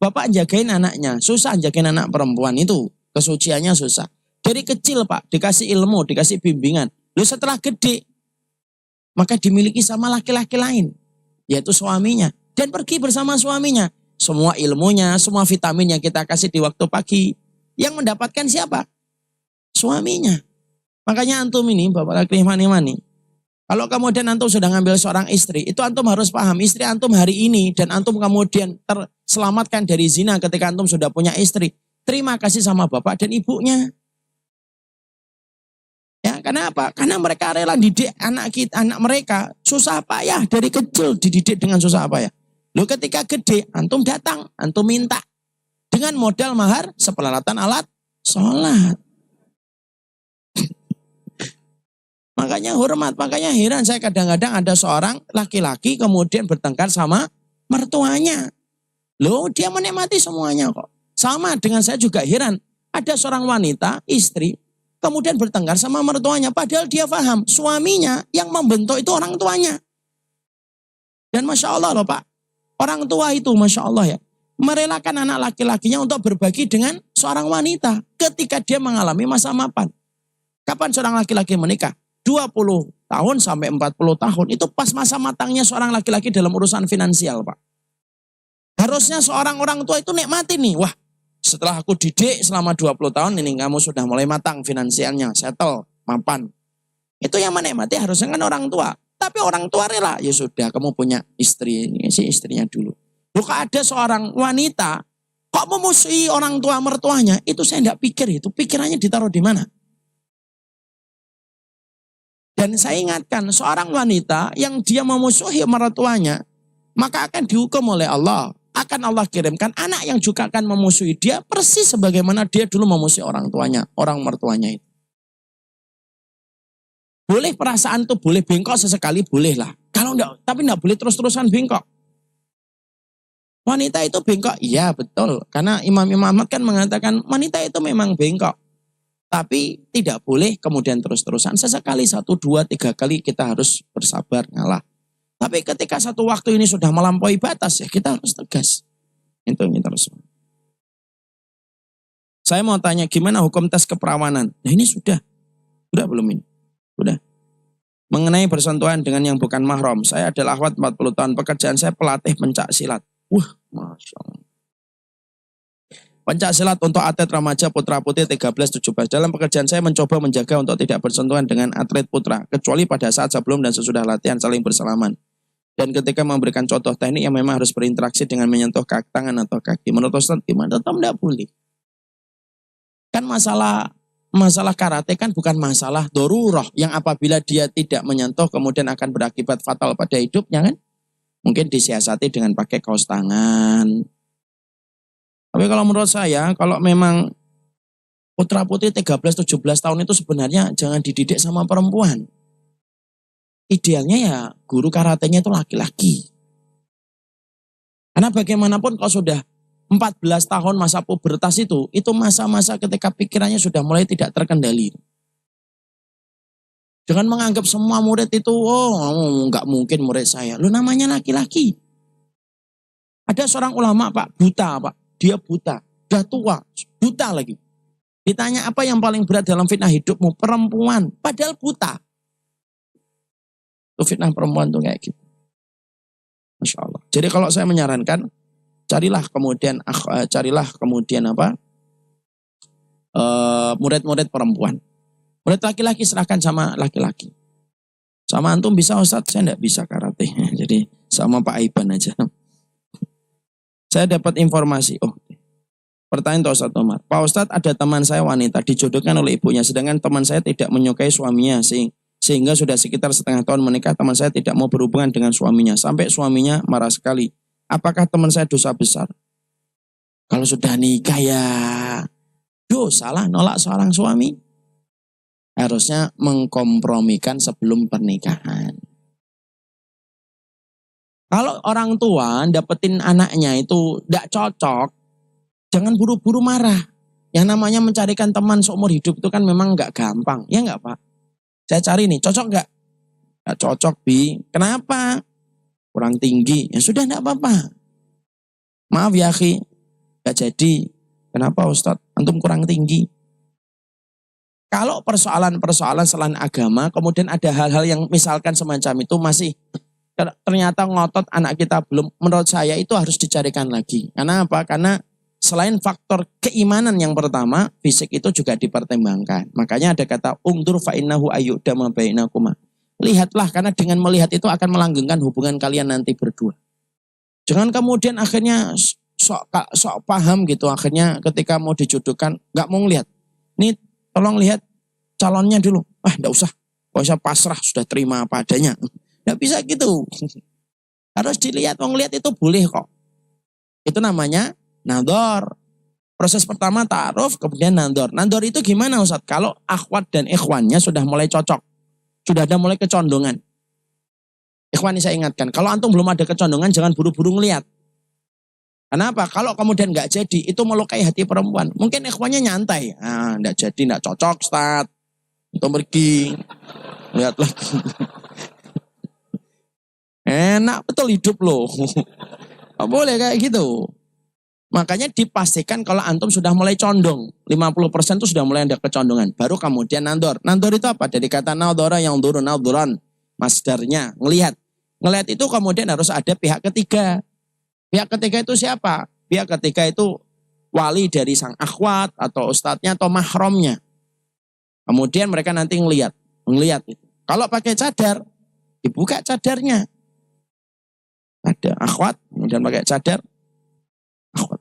Bapak jagain anaknya. Susah jagain anak perempuan itu. Kesuciannya susah. Dari kecil, Pak, dikasih ilmu, dikasih bimbingan. Lalu setelah gede, maka dimiliki sama laki-laki lain, yaitu suaminya. Dan pergi bersama suaminya. Semua ilmunya, semua vitamin yang kita kasih di waktu pagi. Yang mendapatkan siapa? Suaminya. Makanya antum ini, Bapak laki mani-mani. Kalau kemudian antum sudah ngambil seorang istri, itu antum harus paham. Istri antum hari ini dan antum kemudian terselamatkan dari zina ketika antum sudah punya istri. Terima kasih sama bapak dan ibunya. Ya, kenapa? Karena mereka rela didik anak mereka susah payah dari kecil dididik dengan susah payah. Lalu ketika gede, antum datang, antum minta dengan modal mahar seperalatan alat sholat. Makanya hormat, makanya heran saya kadang-kadang ada seorang laki-laki kemudian bertengkar sama mertuanya. Loh, dia menikmati semuanya kok. Sama dengan saya juga heran, ada seorang wanita, istri, kemudian bertengkar sama mertuanya. Padahal dia paham, suaminya yang membentuk itu orang tuanya. Dan Masya Allah loh Pak, orang tua itu Masya Allah ya. merelakan anak laki-lakinya untuk berbagi dengan seorang wanita ketika dia mengalami masa mapan. Kapan seorang laki-laki menikah? 20 tahun sampai 40 tahun. Itu pas masa matangnya seorang laki-laki dalam urusan finansial, Pak. Harusnya seorang orang tua itu nikmati nih. Wah, setelah aku didik selama 20 tahun ini kamu sudah mulai matang finansialnya, settle, mapan. Itu yang menikmati harusnya kan orang tua. Tapi orang tua rela, ya sudah kamu punya istri, ini sih istrinya dulu. Bukan ada seorang wanita kok memusuhi orang tua mertuanya, itu saya tidak pikir itu. Pikirannya ditaruh di mana? Dan saya ingatkan, seorang wanita yang dia memusuhi mertuanya, maka akan dihukum oleh Allah. Akan Allah kirimkan anak yang juga akan memusuhi dia, persis sebagaimana dia dulu memusuhi orang tuanya, orang mertuanya itu. Boleh perasaan tuh, boleh bengkok sesekali, boleh lah. Kalau enggak, tapi enggak boleh terus-terusan bengkok. Wanita itu bengkok, iya betul. Karena Imam Ahmad kan mengatakan wanita itu memang bengkok. Tapi tidak boleh kemudian terus-terusan. Sesekali, 1, 2, 3 kali kita harus bersabar, ngalah. Tapi ketika satu waktu ini sudah melampaui batas, ya kita harus tegas. Itu terus. Saya mau tanya, gimana hukum tes keperawanan? Nah ini sudah belum ini? Sudah. Mengenai bersentuhan dengan yang bukan mahram. Saya adalah akhwat 40 tahun. Pekerjaan saya pelatih pencak silat. Wah, Masya Allah. Pencak silat untuk atlet remaja putra putri 13-17. Dalam pekerjaan saya mencoba menjaga untuk tidak bersentuhan dengan atlet putra. Kecuali pada saat sebelum dan sesudah latihan saling bersalaman. Dan ketika memberikan contoh teknik yang memang harus berinteraksi dengan menyentuh kaki, tangan atau kaki. Menurut Ustaz gimana? Tetap tidak boleh. Kan masalah karate kan bukan masalah dorurah. Yang apabila dia tidak menyentuh kemudian akan berakibat fatal pada hidupnya kan. Mungkin disiasati dengan pakai kaos tangan. Tapi kalau menurut saya, kalau memang putra putri 13-17 tahun itu sebenarnya jangan dididik sama perempuan. Idealnya ya guru karatenya itu laki-laki. Karena bagaimanapun kalau sudah 14 tahun masa pubertas itu masa-masa ketika pikirannya sudah mulai tidak terkendali. Jangan menganggap semua murid itu, nggak mungkin murid saya. Lu namanya laki-laki. Ada seorang ulama Pak, buta Pak. Dia buta, udah tua, buta lagi. Ditanya apa yang paling berat dalam fitnah hidupmu? Perempuan, padahal buta. Itu fitnah perempuan tuh kayak gitu. Masya Allah. Jadi kalau saya menyarankan, carilah kemudian murid-murid perempuan. Murid laki-laki serahkan sama laki-laki. Sama antum bisa Ustaz, saya enggak bisa karate. Jadi sama Pak Aiban aja. Saya dapat informasi, pertanyaan Ustaz Omar. Pak Ustaz, ada teman saya wanita dijodohkan oleh ibunya, sedangkan teman saya tidak menyukai suaminya, sehingga sudah sekitar setengah tahun menikah, teman saya tidak mau berhubungan dengan suaminya, sampai suaminya marah sekali. Apakah teman saya dosa besar? Kalau sudah nikah ya dosa lah nolak seorang suami. Harusnya mengkompromikan sebelum pernikahan. Kalau orang tua dapetin anaknya itu tidak cocok, jangan buru-buru marah. Yang namanya mencarikan teman seumur hidup itu kan memang nggak gampang. Ya nggak Pak? Saya cari nih, cocok nggak? Nggak cocok, Bi. Kenapa? Kurang tinggi. Ya sudah nggak apa-apa. Maaf ya, Ki. Nggak jadi. Kenapa Ustadz? Antum kurang tinggi. Kalau persoalan-persoalan selain agama, kemudian ada hal-hal yang misalkan semacam itu masih ternyata ngotot anak kita belum, menurut saya itu harus dicarikan lagi. Karena apa? Karena selain faktor keimanan yang pertama, fisik itu juga dipertimbangkan. Makanya ada kata ungdur fa innahu ayyudama bainakuma. Lihatlah, karena dengan melihat itu akan melanggengkan hubungan kalian nanti berdua. Jangan kemudian akhirnya sok paham gitu, akhirnya ketika mau dijodohkan nggak mau ngelihat. Nih tolong lihat calonnya dulu. Enggak usah pasrah, sudah terima apa adanya. Nggak bisa gitu. Harus dilihat, mau ngelihat itu boleh kok. Itu namanya nador. Proses pertama ta'aruf, kemudian nador. Nador itu gimana Ustaz? Kalau akhwat dan ikhwannya sudah mulai cocok. Sudah ada mulai kecondongan. Ikhwan ini saya ingatkan, kalau antum belum ada kecondongan jangan buru-buru ngelihat. Kenapa? Kalau kemudian nggak jadi, itu melukai hati perempuan. Mungkin ikhwannya nyantai. Nggak jadi, nggak cocok Ustaz. Itu pergi. Lihat lagi. Enak betul hidup loh. Gak boleh kayak gitu. Makanya dipastikan kalau antum sudah mulai condong, 50% itu sudah mulai ada kecondongan. Baru kemudian nandor. Nandor itu apa? Dari kata nadhara yang turun nadhuran. Masdarnya, ngelihat. Ngelihat itu kemudian harus ada pihak ketiga. Pihak ketiga itu siapa? Pihak ketiga itu wali dari sang akhwat atau ustadznya atau mahramnya. Kemudian mereka nanti ngelihat itu. Kalau pakai cadar, dibuka cadarnya. Ada akhwat, kemudian pakai cadar, akhwat.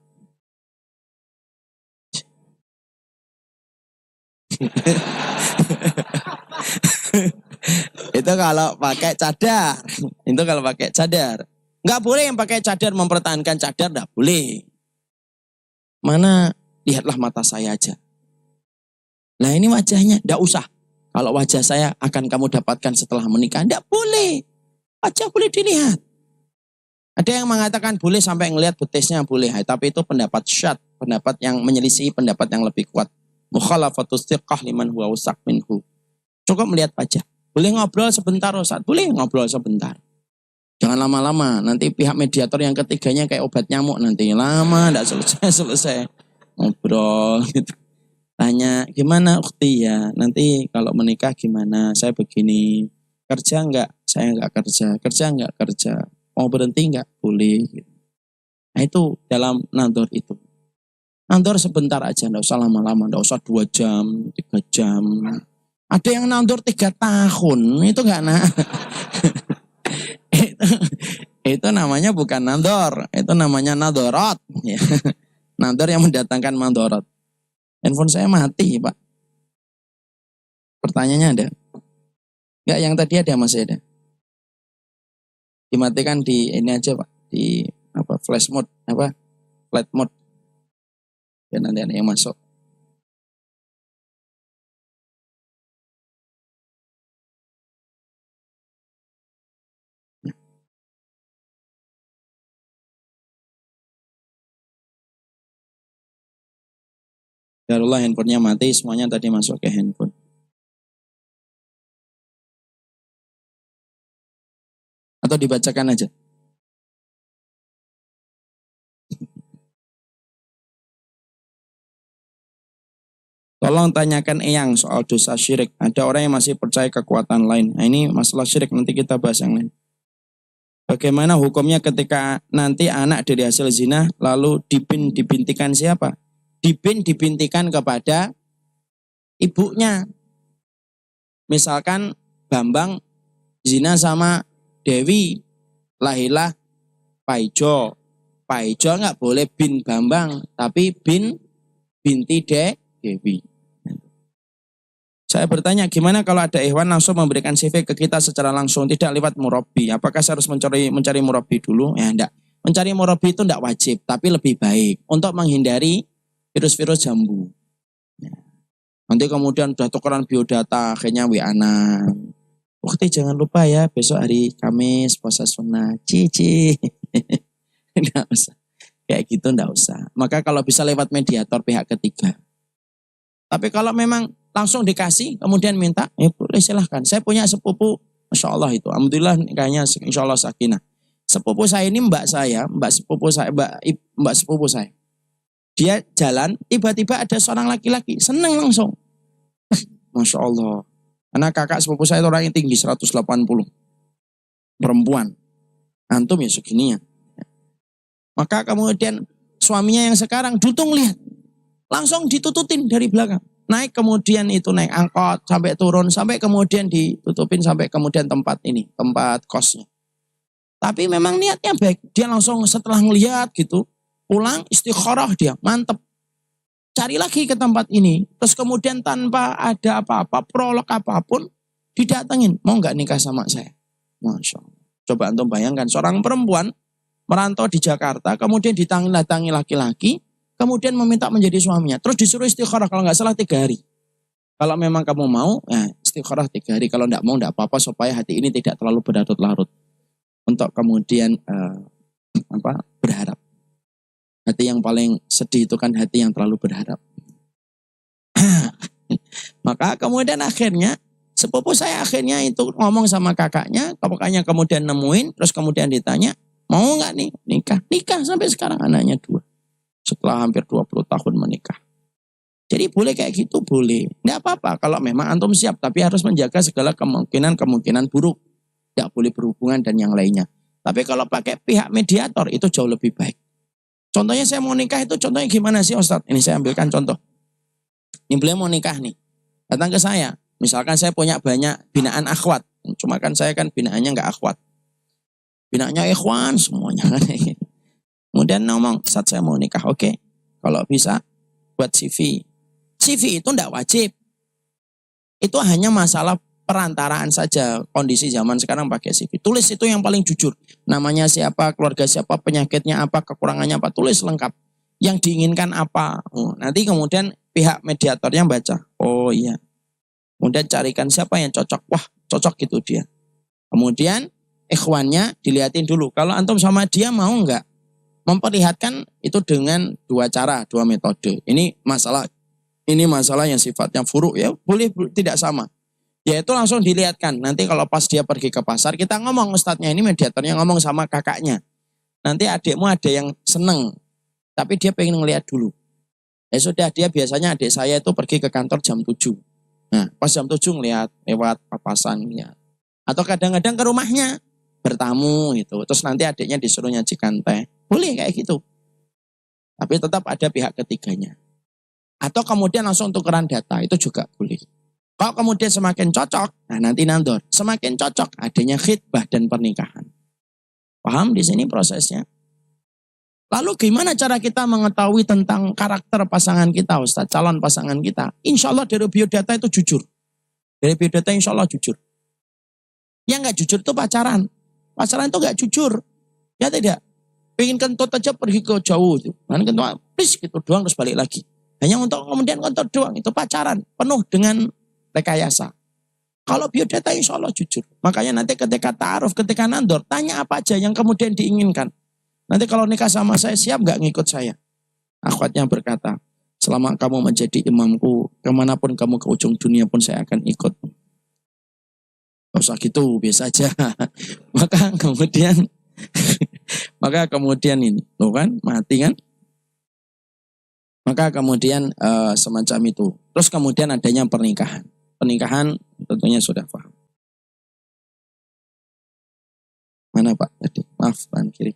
Itu kalau pakai cadar. Itu kalau pakai cadar. Enggak boleh yang pakai cadar mempertahankan cadar, enggak boleh. Mana lihatlah mata saya aja. Nah ini wajahnya, enggak usah. Kalau wajah saya akan kamu dapatkan setelah menikah, enggak boleh. Wajah boleh dilihat. Ada yang mengatakan boleh sampai ngelihat betisnya boleh, tapi itu pendapat syad, pendapat yang menyelisih pendapat yang lebih kuat. Mukhalafatus thiqah liman huwa awsaq minhu. Cukup melihat wajah. Boleh ngobrol sebentar Ustaz, boleh ngobrol sebentar. Jangan lama-lama, nanti pihak mediator yang ketiganya kayak obat nyamuk nanti. Lama, enggak selesai. Ngobrol gitu. Tanya, gimana ukhti ya? Nanti kalau menikah gimana? Saya begini. Kerja enggak? Saya enggak kerja. Kerja enggak kerja. Mau berhenti enggak? Boleh. Nah itu dalam nador itu. Nador sebentar aja, enggak usah lama-lama. Enggak usah 2 jam, 3 jam. Ada yang nador 3 tahun. Itu enggak itu namanya bukan nador. Itu namanya nadorot. Ya. Nador yang mendatangkan mandorot. Handphone saya mati Pak. Pertanyaannya ada? Enggak, yang tadi ada masih ada. Dimatikan di ini aja Pak, di apa flash mode, flight mode. Ya nanti ada yang masuk. Darullah handphonenya mati, semuanya tadi masuk ke handphone. Atau dibacakan aja. Tolong tanyakan Eyang soal dosa syirik. Ada orang yang masih percaya kekuatan lain. Nah ini masalah syirik, nanti kita bahas yang lain. Bagaimana hukumnya ketika nanti anak dari hasil zina lalu dibintikan siapa? Dibintikan kepada ibunya. Misalkan Bambang zina sama Dewi, lahirlah Paijo. Paijo nggak boleh bin Bambang, tapi binti Dewi. Saya bertanya, gimana kalau ada ikhwan langsung memberikan CV ke kita secara langsung, tidak lewat murabi? Apakah saya harus mencari murabi dulu? Ya enggak. Mencari murabi itu enggak wajib, tapi lebih baik untuk menghindari virus-virus jambu. Ya. Nanti kemudian udah tukeran biodata, akhirnya WA-an. Waktu jangan lupa ya, besok hari Kamis puasa sunnah. Cici. Enggak usah. Kayak gitu enggak usah. Maka kalau bisa lewat mediator pihak ketiga. Tapi kalau memang langsung dikasih, kemudian minta, ya boleh silahkan. Saya punya sepupu, Masya Allah itu. Alhamdulillah kayaknya insya Allah sakinah. Sepupu saya ini mbak sepupu saya. Dia jalan, tiba-tiba ada seorang laki-laki, seneng langsung. Masya Allah. Karena kakak sepupu saya itu orang yang tinggi, 180. Perempuan. Antum ya segininya. Maka kemudian suaminya yang sekarang dutung lihat. Langsung ditututin dari belakang. Naik kemudian itu naik angkot sampai turun sampai kemudian ditutupin sampai kemudian tempat kosnya. Tapi memang niatnya baik. Dia langsung setelah ngelihat gitu pulang istikharah dia mantep. Cari lagi ke tempat ini. Terus kemudian tanpa ada apa-apa prolog apapun didatengin. Mau nggak nikah sama saya? Masya Allah. Coba antum bayangkan seorang perempuan merantau di Jakarta kemudian ditangi laki-laki. Kemudian meminta menjadi suaminya. Terus disuruh istikharah kalau nggak salah 3 hari. Kalau memang kamu mau, ya istikharah 3 hari. Kalau nggak mau, nggak apa-apa supaya hati ini tidak terlalu berlarut-larut. Untuk kemudian berharap. Hati yang paling sedih itu kan hati yang terlalu berharap. Maka kemudian akhirnya, sepupu saya akhirnya itu ngomong sama kakaknya kemudian nemuin, terus kemudian ditanya, mau nggak nih nikah? Nikah sampai sekarang anaknya 2. setelah hampir 20 tahun menikah. Jadi boleh kayak gitu, boleh. Tidak apa-apa kalau memang antum siap, tapi harus menjaga segala kemungkinan buruk. Tidak boleh berhubungan dan yang lainnya. Tapi kalau pakai pihak mediator itu jauh lebih baik. Contohnya saya mau nikah itu contohnya gimana sih Ustadz? Ini saya ambilkan contoh. Ini beliau mau nikah nih. Datang ke saya. Misalkan saya punya banyak binaan akhwat. Cuma kan saya kan binaannya nggak akhwat. Binaannya ikhwan semuanya. Kemudian ngomong, saat saya mau nikah, oke. Kalau bisa buat CV. CV itu tidak wajib. Itu hanya masalah perantaraan saja. Kondisi zaman sekarang pakai CV. Tulis itu yang paling jujur. Namanya siapa, keluarga siapa, penyakitnya apa, kekurangannya apa. Tulis lengkap. Yang diinginkan apa. Nanti kemudian pihak mediatornya baca. Oh iya. Kemudian carikan siapa yang cocok. Wah cocok gitu dia. Kemudian ikhwannya dilihatin dulu. Kalau antum sama dia mau enggak? Memperlihatkan itu dengan dua cara, dua metode. Ini masalah yang sifatnya furuk ya, boleh tidak sama. Yaitu langsung dilihatkan. Nanti kalau pas dia pergi ke pasar, kita ngomong ustadznya ini mediatornya ngomong sama kakaknya. Nanti adikmu ada yang seneng, tapi dia pengen ngelihat dulu. Ya sudah, dia biasanya adik saya itu pergi ke kantor jam 7. Nah, pas jam 7 ngelihat lewat papasan ngelihat. Atau kadang-kadang ke rumahnya bertamu gitu. Terus nanti adiknya disuruh nyajikan teh. Boleh kayak gitu. Tapi tetap ada pihak ketiganya. Atau kemudian langsung tukeran data, itu juga boleh. Kalau kemudian semakin cocok, nah nanti nandor. Semakin cocok, adanya khitbah dan pernikahan. Paham di sini prosesnya? Lalu gimana cara kita mengetahui tentang karakter pasangan kita, Ustaz, calon pasangan kita? Insya Allah dari biodata itu jujur. Dari biodata insya Allah jujur. Yang nggak jujur itu pacaran. Pacaran itu nggak jujur. Ya tidak. Pengen kentut aja pergi ke jauh. Nanti kentut, please gitu doang terus balik lagi. Hanya untuk kemudian kentut doang. Itu pacaran. Penuh dengan rekayasa. Kalau biodata insya Allah jujur. Makanya nanti ketika ta'aruf, ketika nandor, tanya apa aja yang kemudian diinginkan. Nanti kalau nikah sama saya, siap nggak ngikut saya? Akhwatnya berkata, selama kamu menjadi imamku, kemanapun kamu ke ujung dunia pun saya akan ikut. Gak usah gitu, biasa aja. Maka kemudian ini, loh kan, mati kan? Maka kemudian semacam itu. Terus kemudian adanya pernikahan. Pernikahan tentunya sudah paham. Mana Pak tadi? Maaf, Pak kiri.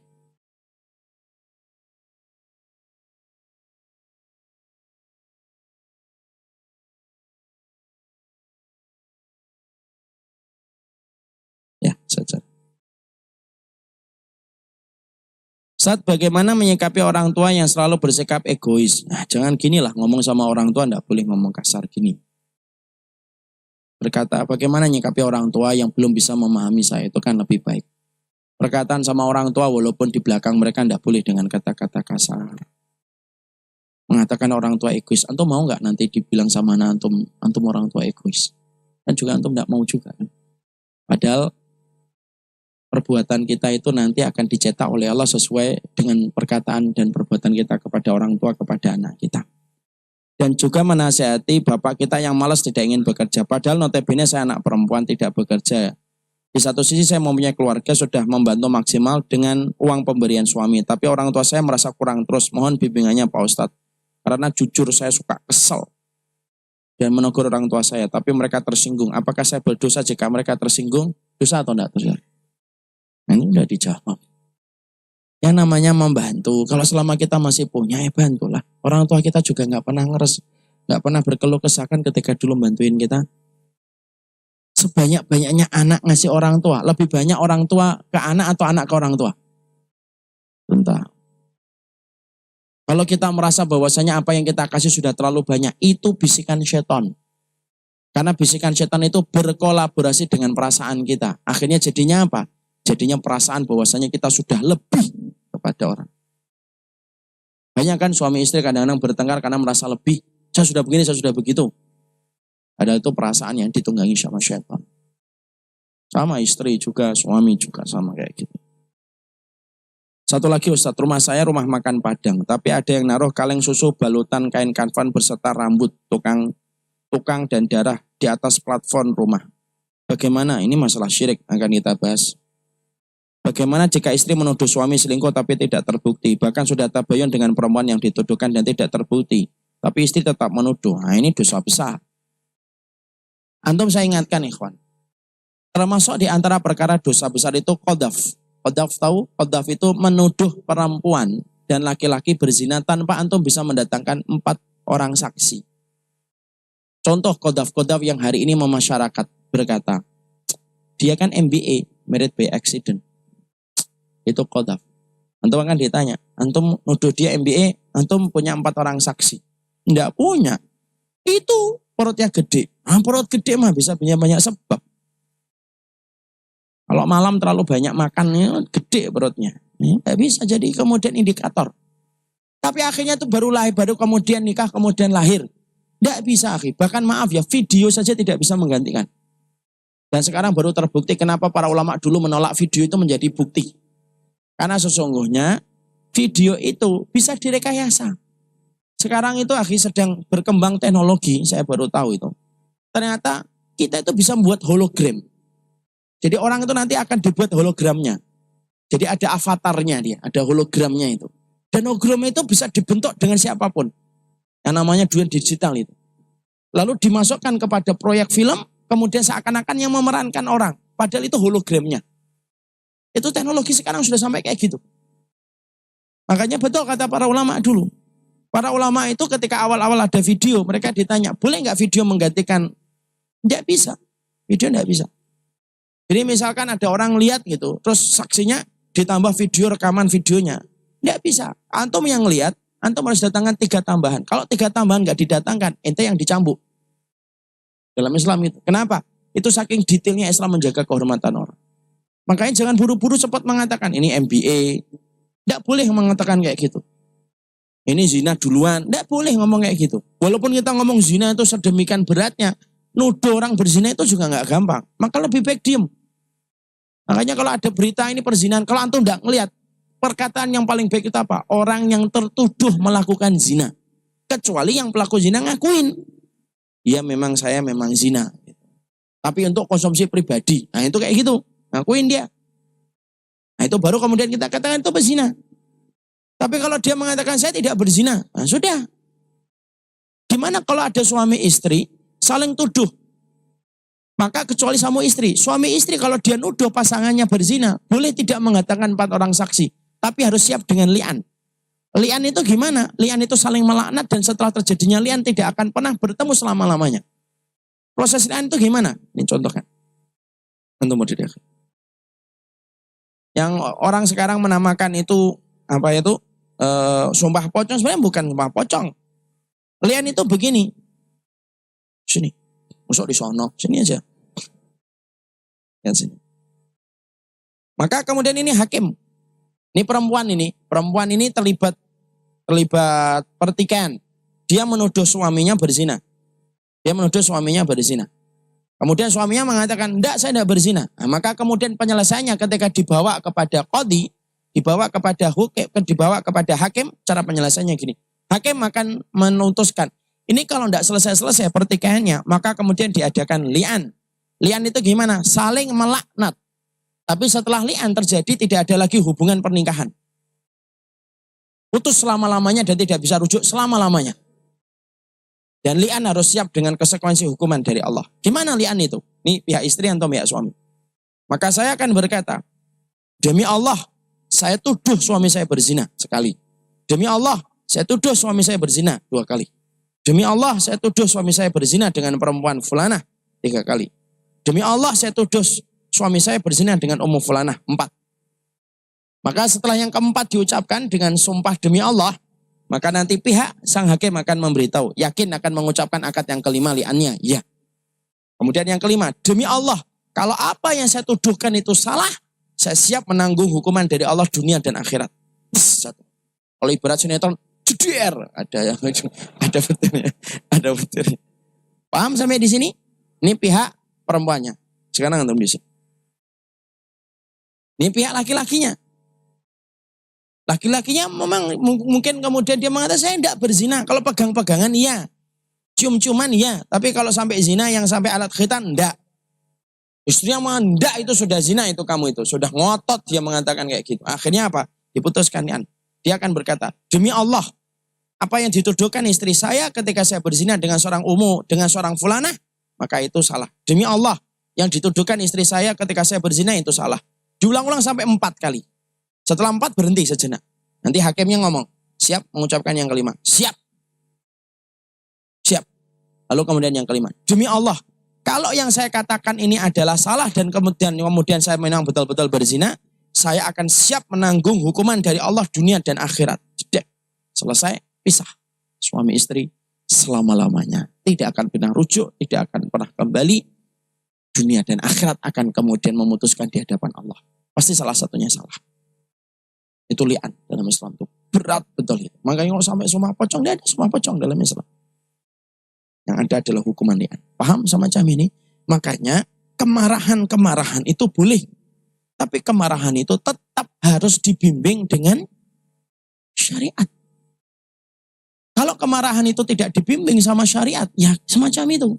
Ya, saja. Saat bagaimana menyikapi orang tua yang selalu bersikap egois? Nah, jangan gini lah, ngomong sama orang tua enggak boleh ngomong kasar gini. Berkata, bagaimana menyikapi orang tua yang belum bisa memahami saya, itu kan lebih baik. Perkataan sama orang tua walaupun di belakang mereka enggak boleh dengan kata-kata kasar. Mengatakan orang tua egois, antum mau enggak nanti dibilang sama antum orang tua egois? Kan juga antum enggak mau juga. Padahal perbuatan kita itu nanti akan dicetak oleh Allah sesuai dengan perkataan dan perbuatan kita kepada orang tua, kepada anak kita. Dan juga menasihati bapak kita yang malas tidak ingin bekerja. Padahal notabene saya anak perempuan tidak bekerja. Di satu sisi saya mempunyai keluarga sudah membantu maksimal dengan uang pemberian suami. Tapi orang tua saya merasa kurang terus. Mohon bimbingannya Pak Ustadz. Karena jujur saya suka kesel. Dan menegur orang tua saya. Tapi mereka tersinggung. Apakah saya berdosa jika mereka tersinggung? Dosa atau tidak dosa? Nah, ini udah dijawab. Yang namanya membantu, kalau selama kita masih punya, ya bantulah. Orang tua kita juga nggak pernah nggak pernah berkeluh kesahkan ketika dulu bantuin kita. Sebanyak-banyaknya anak ngasih orang tua, lebih banyak orang tua ke anak atau anak ke orang tua? Entah. Kalau kita merasa bahwasanya apa yang kita kasih sudah terlalu banyak, itu bisikan setan. Karena bisikan setan itu berkolaborasi dengan perasaan kita. Akhirnya jadinya apa? Jadinya perasaan bahwasanya kita sudah lebih kepada orang. Banyak kan suami istri kadang-kadang bertengkar karena merasa lebih. Saya sudah begini, saya sudah begitu. Padahal itu perasaan yang ditunggangi sama syaitan. Sama istri juga, suami juga sama kayak gitu. Satu lagi Ustadz, rumah saya rumah makan Padang. Tapi ada yang naruh kaleng susu, balutan, kain kanvan berserta rambut, tukang dan darah di atas platform rumah. Bagaimana? Ini masalah syirik akan kita bahas. Bagaimana jika istri menuduh suami selingkuh tapi tidak terbukti, bahkan sudah tabayun dengan perempuan yang dituduhkan dan tidak terbukti, tapi istri tetap menuduh. Nah, ini dosa besar. Antum saya ingatkan ikhwan, termasuk di antara perkara dosa besar itu qadhaf. Qadhaf tahu? Qadhaf itu menuduh perempuan dan laki-laki berzina tanpa antum bisa mendatangkan 4 orang saksi. Contoh qadhaf yang hari ini memasyarakat berkata, dia kan MBA, married by accident. Itu qadhaf. Antum akan ditanya, antum nuduh dia MBA, antum punya 4 orang saksi. Enggak punya. Itu perutnya gede. Nah, perut gede mah bisa punya banyak sebab. Kalau malam terlalu banyak makannya, gede perutnya. Tidak bisa jadi kemudian indikator. Tapi akhirnya itu baru lahir, baru kemudian nikah, kemudian lahir. Tidak bisa akhir. Bahkan maaf ya, video saja tidak bisa menggantikan. Dan sekarang baru terbukti kenapa para ulama dulu menolak video itu menjadi bukti. Karena sesungguhnya video itu bisa direkayasa. Sekarang itu akhir sedang berkembang teknologi, saya baru tahu itu. Ternyata kita itu bisa membuat hologram. Jadi orang itu nanti akan dibuat hologramnya. Jadi ada avatarnya dia, ada hologramnya itu. Dan hologram itu bisa dibentuk dengan siapapun. Yang namanya dunia digital itu. Lalu dimasukkan kepada proyek film, kemudian seakan-akan yang memerankan orang. Padahal itu hologramnya. Itu teknologi sekarang sudah sampai kayak gitu. Makanya betul kata para ulama dulu. Para ulama itu ketika awal-awal ada video, mereka ditanya, boleh nggak video menggantikan? Tidak bisa. Video tidak bisa. Jadi misalkan ada orang lihat gitu, terus saksinya ditambah video rekaman videonya. Tidak bisa. Antum yang lihat, antum harus datangkan 3 tambahan. Kalau 3 tambahan nggak didatangkan, ente yang dicambuk. Dalam Islam itu. Kenapa? Itu saking detailnya Islam menjaga kehormatan orang. Makanya jangan buru-buru cepat mengatakan, ini MBA. Tidak boleh mengatakan kayak gitu. Ini zina duluan. Tidak boleh ngomong kayak gitu. Walaupun kita ngomong zina itu sedemikian beratnya, nuduh orang berzina itu juga nggak gampang. Maka lebih baik diem. Makanya kalau ada berita ini perzinahan, kalau antum tidak ngelihat, perkataan yang paling baik itu apa? Orang yang tertuduh melakukan zina. Kecuali yang pelaku zina ngakuin. Ya memang saya memang zina. Tapi untuk konsumsi pribadi. Nah itu kayak gitu. Ngakuin dia. Nah itu baru kemudian kita katakan itu berzina. Tapi kalau dia mengatakan saya tidak berzina. Nah sudah. Gimana kalau ada suami istri saling tuduh? Maka kecuali sama istri. Suami istri kalau dia nuduh pasangannya berzina, boleh tidak mengatakan 4 orang saksi. Tapi harus siap dengan li'an. Li'an itu gimana? Li'an itu saling melaknat dan setelah terjadinya li'an tidak akan pernah bertemu selama-lamanya. Proses li'an itu gimana? Ini contohkan. Untuk model. Yang orang sekarang menamakan itu, apa itu? Sumpah pocong, sebenarnya bukan sumpah pocong. Li'an itu begini. Sini. Masuk di sono, sini aja. Yang sini. Maka kemudian ini hakim. Ini perempuan ini terlibat pertikaian. Dia menuduh suaminya berzina. Kemudian suaminya mengatakan, enggak, saya tidak berzina. Nah, maka kemudian penyelesaiannya ketika dibawa kepada qadhi, dibawa kepada hakim, cara penyelesaiannya gini. Hakim akan menutuskan, ini kalau tidak selesai-selesai pertikaiannya, maka kemudian diadakan li'an. Li'an itu gimana? Saling melaknat. Tapi setelah li'an terjadi tidak ada lagi hubungan pernikahan. Putus selama-lamanya dan tidak bisa rujuk selama-lamanya. Dan li'an harus siap dengan konsekuensi hukuman dari Allah. Gimana li'an itu? Ini pihak istri atau pihak suami. Maka saya akan berkata, demi Allah, saya tuduh suami saya berzina sekali. Demi Allah, saya tuduh suami saya berzina 2 kali. Demi Allah, saya tuduh suami saya berzina dengan perempuan fulanah 3 kali. Demi Allah, saya tuduh suami saya berzina dengan ummu fulanah 4. Maka setelah yang keempat diucapkan dengan sumpah demi Allah, maka nanti pihak sang hakim akan memberitahu, yakin akan mengucapkan akad yang kelima li'annya, ya. Kemudian yang kelima, demi Allah, kalau apa yang saya tuduhkan itu salah, saya siap menanggung hukuman dari Allah dunia dan akhirat. Kalau ibarat sinetron, jeder, ada betul. Paham sampai di sini? Ini pihak perempuannya. Sekarang antum di sini. Ini pihak laki-lakinya. Laki-lakinya memang mungkin kemudian dia mengatakan saya tidak berzina. Kalau pegang-pegangan iya. Cium-ciuman iya. Tapi kalau sampai zina yang sampai alat khitan enggak. Istrinya menghendak itu sudah zina itu kamu itu. Sudah ngotot dia mengatakan kayak gitu. Akhirnya apa? Diputuskan kan. Dia akan berkata, demi Allah, apa yang dituduhkan istri saya ketika saya berzina dengan seorang dengan seorang fulanah, maka itu salah. Demi Allah, yang dituduhkan istri saya ketika saya berzina itu salah. Diulang-ulang sampai 4 kali. Setelah 4 berhenti sejenak. Nanti hakimnya ngomong, siap mengucapkan yang kelima. Siap. Siap. Lalu kemudian yang kelima, demi Allah, kalau yang saya katakan ini adalah salah dan kemudian saya memang betul-betul berzina, saya akan siap menanggung hukuman dari Allah dunia dan akhirat. Jedek. Selesai, pisah. Suami istri selama-lamanya. Tidak akan pernah rujuk, tidak akan pernah kembali. Dunia dan akhirat akan kemudian memutuskan di hadapan Allah. Pasti salah satunya salah. Itu li'an dalam Islam itu. Berat betul itu. Makanya kalau sampai semua pocong, tidak ada semua pocong dalam Islam. Yang ada adalah hukuman li'an. Paham semacam ini? Makanya kemarahan-kemarahan itu boleh. Tapi kemarahan itu tetap harus dibimbing dengan syariat. Kalau kemarahan itu tidak dibimbing sama syariat, ya semacam itu.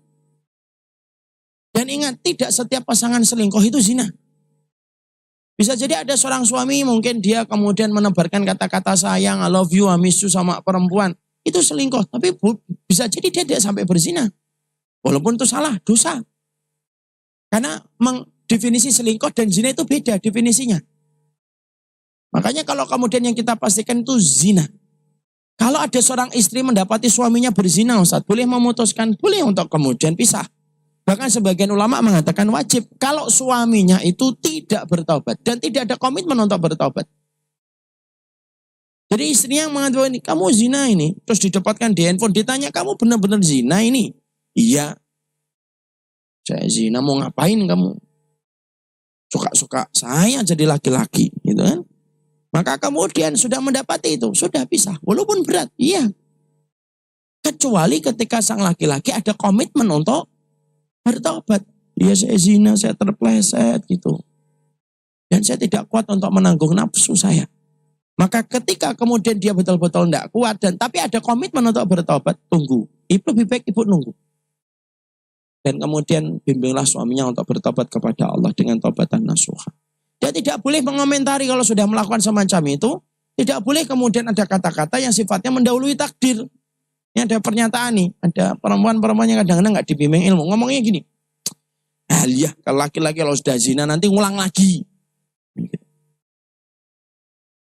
Dan ingat, tidak setiap pasangan selingkuh itu zina. Bisa jadi ada seorang suami, mungkin dia kemudian menebarkan kata-kata sayang, I love you, I miss you sama perempuan. Itu selingkuh, tapi bisa jadi dia tidak sampai berzina. Walaupun itu salah, dosa. Karena definisi selingkuh dan zina itu beda definisinya. Makanya kalau kemudian yang kita pastikan itu zina. Kalau ada seorang istri mendapati suaminya berzina, Ustaz, boleh memutuskan, boleh untuk kemudian pisah. Bahkan sebagian ulama mengatakan wajib kalau suaminya itu tidak bertobat dan tidak ada komitmen untuk bertobat. Jadi istrinya yang mengatakan, kamu zina ini, terus didapatkan di handphone, ditanya, kamu benar-benar zina ini? Iya. Saya zina, mau ngapain kamu? Suka-suka saya jadi laki-laki, gitu kan? Maka kemudian sudah mendapati itu, sudah pisah, walaupun berat, iya. Kecuali ketika sang laki-laki ada komitmen untuk bertobat. Ya saya zina, saya terpleset gitu. Dan saya tidak kuat untuk menanggung nafsu saya. Maka ketika kemudian dia betul-betul tidak kuat, tapi ada komitmen untuk bertobat, tunggu. Ibu lebih baik ibu nunggu. Dan kemudian bimbinglah suaminya untuk bertobat kepada Allah dengan tobatan nasuha. Dia tidak boleh mengomentari kalau sudah melakukan semacam itu. Tidak boleh kemudian ada kata-kata yang sifatnya mendahului takdir. Ini ada pernyataan nih. Ada perempuan-perempuan yang kadang-kadang nggak dibimbing ilmu. Ngomongnya gini. Aliyah, kalau laki-laki kalau sudah zina nanti ngulang lagi.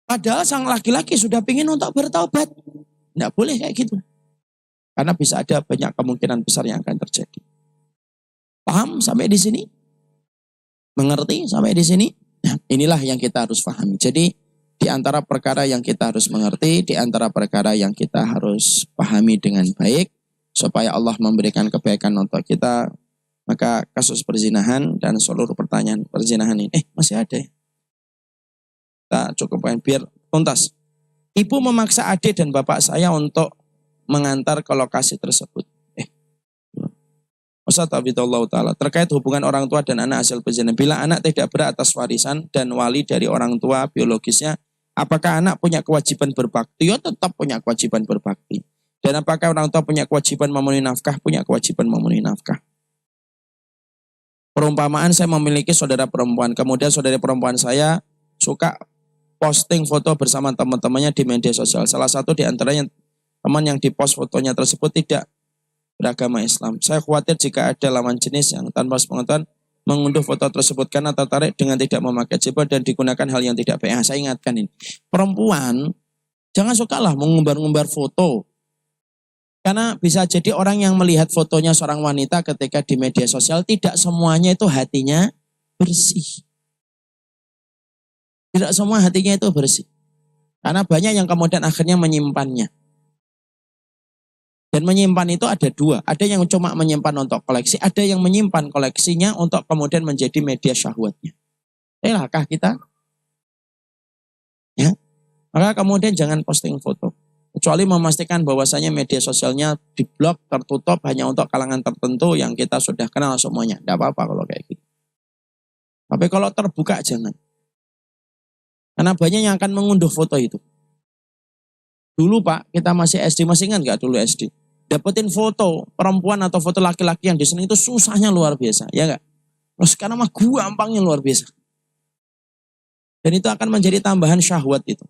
Padahal sang laki-laki sudah ingin untuk bertaubat. Tidak boleh kayak gitu. Karena bisa ada banyak kemungkinan besar yang akan terjadi. Paham sampai di sini? Mengerti sampai di sini? Nah, inilah yang kita harus pahami. Jadi di antara perkara yang kita harus mengerti, di antara perkara yang kita harus pahami dengan baik, supaya Allah memberikan kebaikan untuk kita, maka kasus perzinahan dan seluruh pertanyaan perzinahan ini, masih ada ya? Kita cukupkan biar tuntas. Ibu memaksa adik dan bapak saya untuk mengantar ke lokasi tersebut. Ustaz Abidullah Ta'ala, terkait hubungan orang tua dan anak hasil perzinahan. Bila anak tidak berat atas warisan dan wali dari orang tua biologisnya, apakah anak punya kewajiban berbakti? Ya tetap punya kewajiban berbakti. Dan apakah orang tua punya kewajiban memenuhi nafkah? Punya kewajiban memenuhi nafkah. Perumpamaan, saya memiliki saudara perempuan. Kemudian saudara perempuan saya suka posting foto bersama teman-temannya di media sosial. Salah satu di antaranya teman yang dipost fotonya tersebut tidak beragama Islam. Saya khawatir jika ada lawan jenis yang tanpa sepengetahuan mengunduh foto tersebut karena tertarik dengan tidak memakai jilbab dan digunakan hal yang tidak baik. Saya ingatkan ini. Perempuan, jangan sukalah mengumbar-ngumbar foto. Karena bisa jadi orang yang melihat fotonya seorang wanita ketika di media sosial, tidak semuanya itu hatinya bersih. Tidak semua hatinya itu bersih. Karena banyak yang kemudian akhirnya menyimpannya. Dan menyimpan itu ada dua. Ada yang cuma menyimpan untuk koleksi. Ada yang menyimpan koleksinya untuk kemudian menjadi media syahwatnya. Lahkah kita? Ya. Maka kemudian jangan posting foto. Kecuali memastikan bahwasanya media sosialnya diblok, tertutup hanya untuk kalangan tertentu yang kita sudah kenal semuanya. Tidak apa-apa kalau kayak gitu. Tapi kalau terbuka jangan. Karena banyak yang akan mengunduh foto itu. Dulu Pak, kita masih SD, masih ingat nggak dulu SD? Dapetin foto perempuan atau foto laki-laki yang di sini itu susahnya luar biasa, ya nggak? Sekarang mah gampangnya luar biasa. Dan itu akan menjadi tambahan syahwat itu.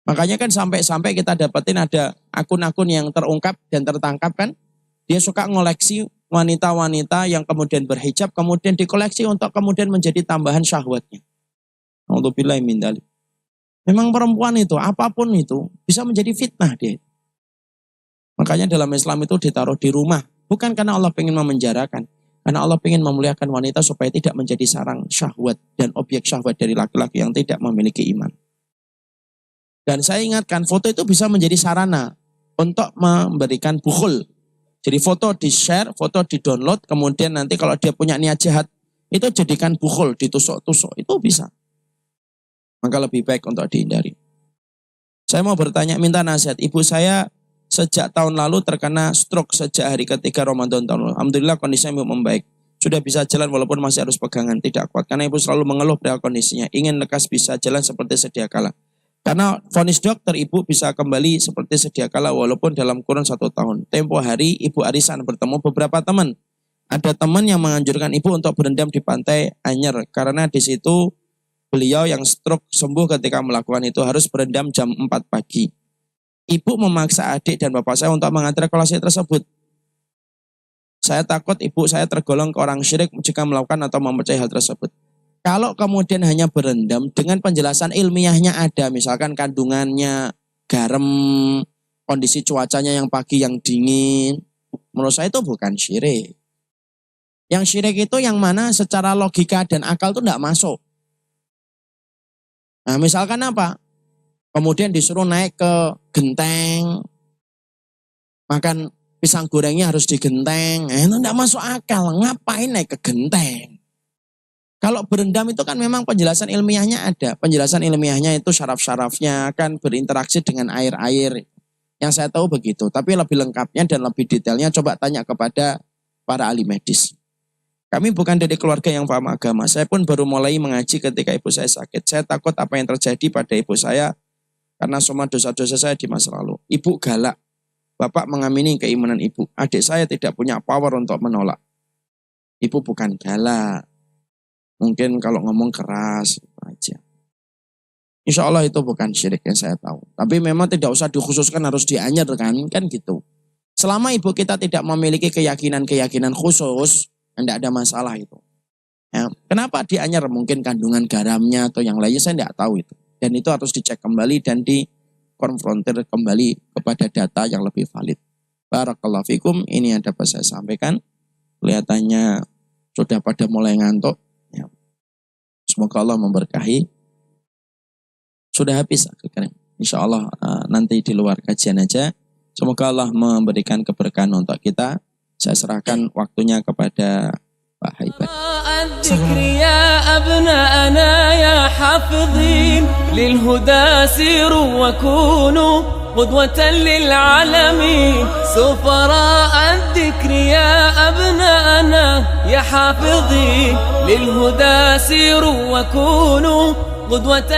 Makanya kan sampai-sampai kita dapetin ada akun-akun yang terungkap dan tertangkap kan. Dia suka ngoleksi wanita-wanita yang kemudian berhijab, kemudian dikoleksi untuk kemudian menjadi tambahan syahwatnya. Alhamdulillah min dzalik. Memang perempuan itu, apapun itu, bisa menjadi fitnah dia. Makanya dalam Islam itu ditaruh di rumah. Bukan karena Allah ingin memenjarakan. Karena Allah ingin memuliakan wanita supaya tidak menjadi sarang syahwat dan objek syahwat dari laki-laki yang tidak memiliki iman. Dan saya ingatkan, foto itu bisa menjadi sarana untuk memberikan bukhul. Jadi foto di-share, foto di-download, kemudian nanti kalau dia punya niat jahat, itu jadikan bukhul, ditusuk-tusuk, itu bisa. Maka lebih baik untuk dihindari. Saya mau bertanya, minta nasihat. Ibu saya sejak tahun lalu terkena stroke sejak hari ketiga Ramadan tahun lalu. Alhamdulillah kondisinya membaik. Sudah bisa jalan walaupun masih harus pegangan, tidak kuat. Karena ibu selalu mengeluh pada kondisinya. Ingin lekas bisa jalan seperti sedia kala. Karena vonis dokter ibu bisa kembali seperti sedia kala walaupun dalam kurun 1 tahun. Tempo hari ibu arisan bertemu beberapa teman. Ada teman yang menganjurkan ibu untuk berendam di pantai Anyer. Karena di situ beliau yang stroke sembuh ketika melakukan itu harus berendam jam 4 pagi. Ibu memaksa adik dan bapak saya untuk mengantar kolasi tersebut. Saya takut ibu saya tergolong ke orang syirik jika melakukan atau mempercayai hal tersebut. Kalau kemudian hanya berendam dengan penjelasan ilmiahnya ada, misalkan kandungannya garam, kondisi cuacanya yang pagi yang dingin, menurut saya itu bukan syirik. Yang syirik itu yang mana secara logika dan akal itu tidak masuk. Nah misalkan apa? Kemudian disuruh naik ke genteng, makan pisang gorengnya harus di genteng, itu tidak masuk akal. Ngapain naik ke genteng? Kalau berendam itu kan memang penjelasan ilmiahnya ada. Penjelasan ilmiahnya itu syaraf-syarafnya akan berinteraksi dengan air-air. Yang saya tahu begitu. Tapi lebih lengkapnya dan lebih detailnya coba tanya kepada para ahli medis. Kami bukan dari keluarga yang paham agama. Saya pun baru mulai mengaji ketika ibu saya sakit. Saya takut apa yang terjadi pada ibu saya karena semua dosa-dosa saya di masa lalu. Ibu galak. Bapak mengamini keimanan ibu. Adik saya tidak punya power untuk menolak. Ibu bukan galak. Mungkin kalau ngomong keras aja. Insya Allah itu bukan syirik yang saya tahu. Tapi memang tidak usah dikhususkan harus dianyar kan gitu. Selama ibu kita tidak memiliki keyakinan-keyakinan khusus, tidak ada masalah itu. Ya, kenapa dianyar? Mungkin kandungan garamnya atau yang lainnya saya tidak tahu itu. Dan itu harus dicek kembali dan dikonfrontir kembali kepada data yang lebih valid. Barakallahu fikum, ini yang dapat saya sampaikan. Kelihatannya sudah pada mulai ngantuk. Ya. Semoga Allah memberkahi. Sudah habis akhirnya. Insya Allah nanti di luar kajian aja. Semoga Allah memberikan keberkahan untuk kita. Saya serahkan waktunya kepada Pak Haibat. الذكر يا أبناءنا يا حافظين للهدى سيروا وكونوا قدوة للعالمين سفراء الذكر يا أبناءنا يا حافظين للهدى سيروا وكونوا قدوة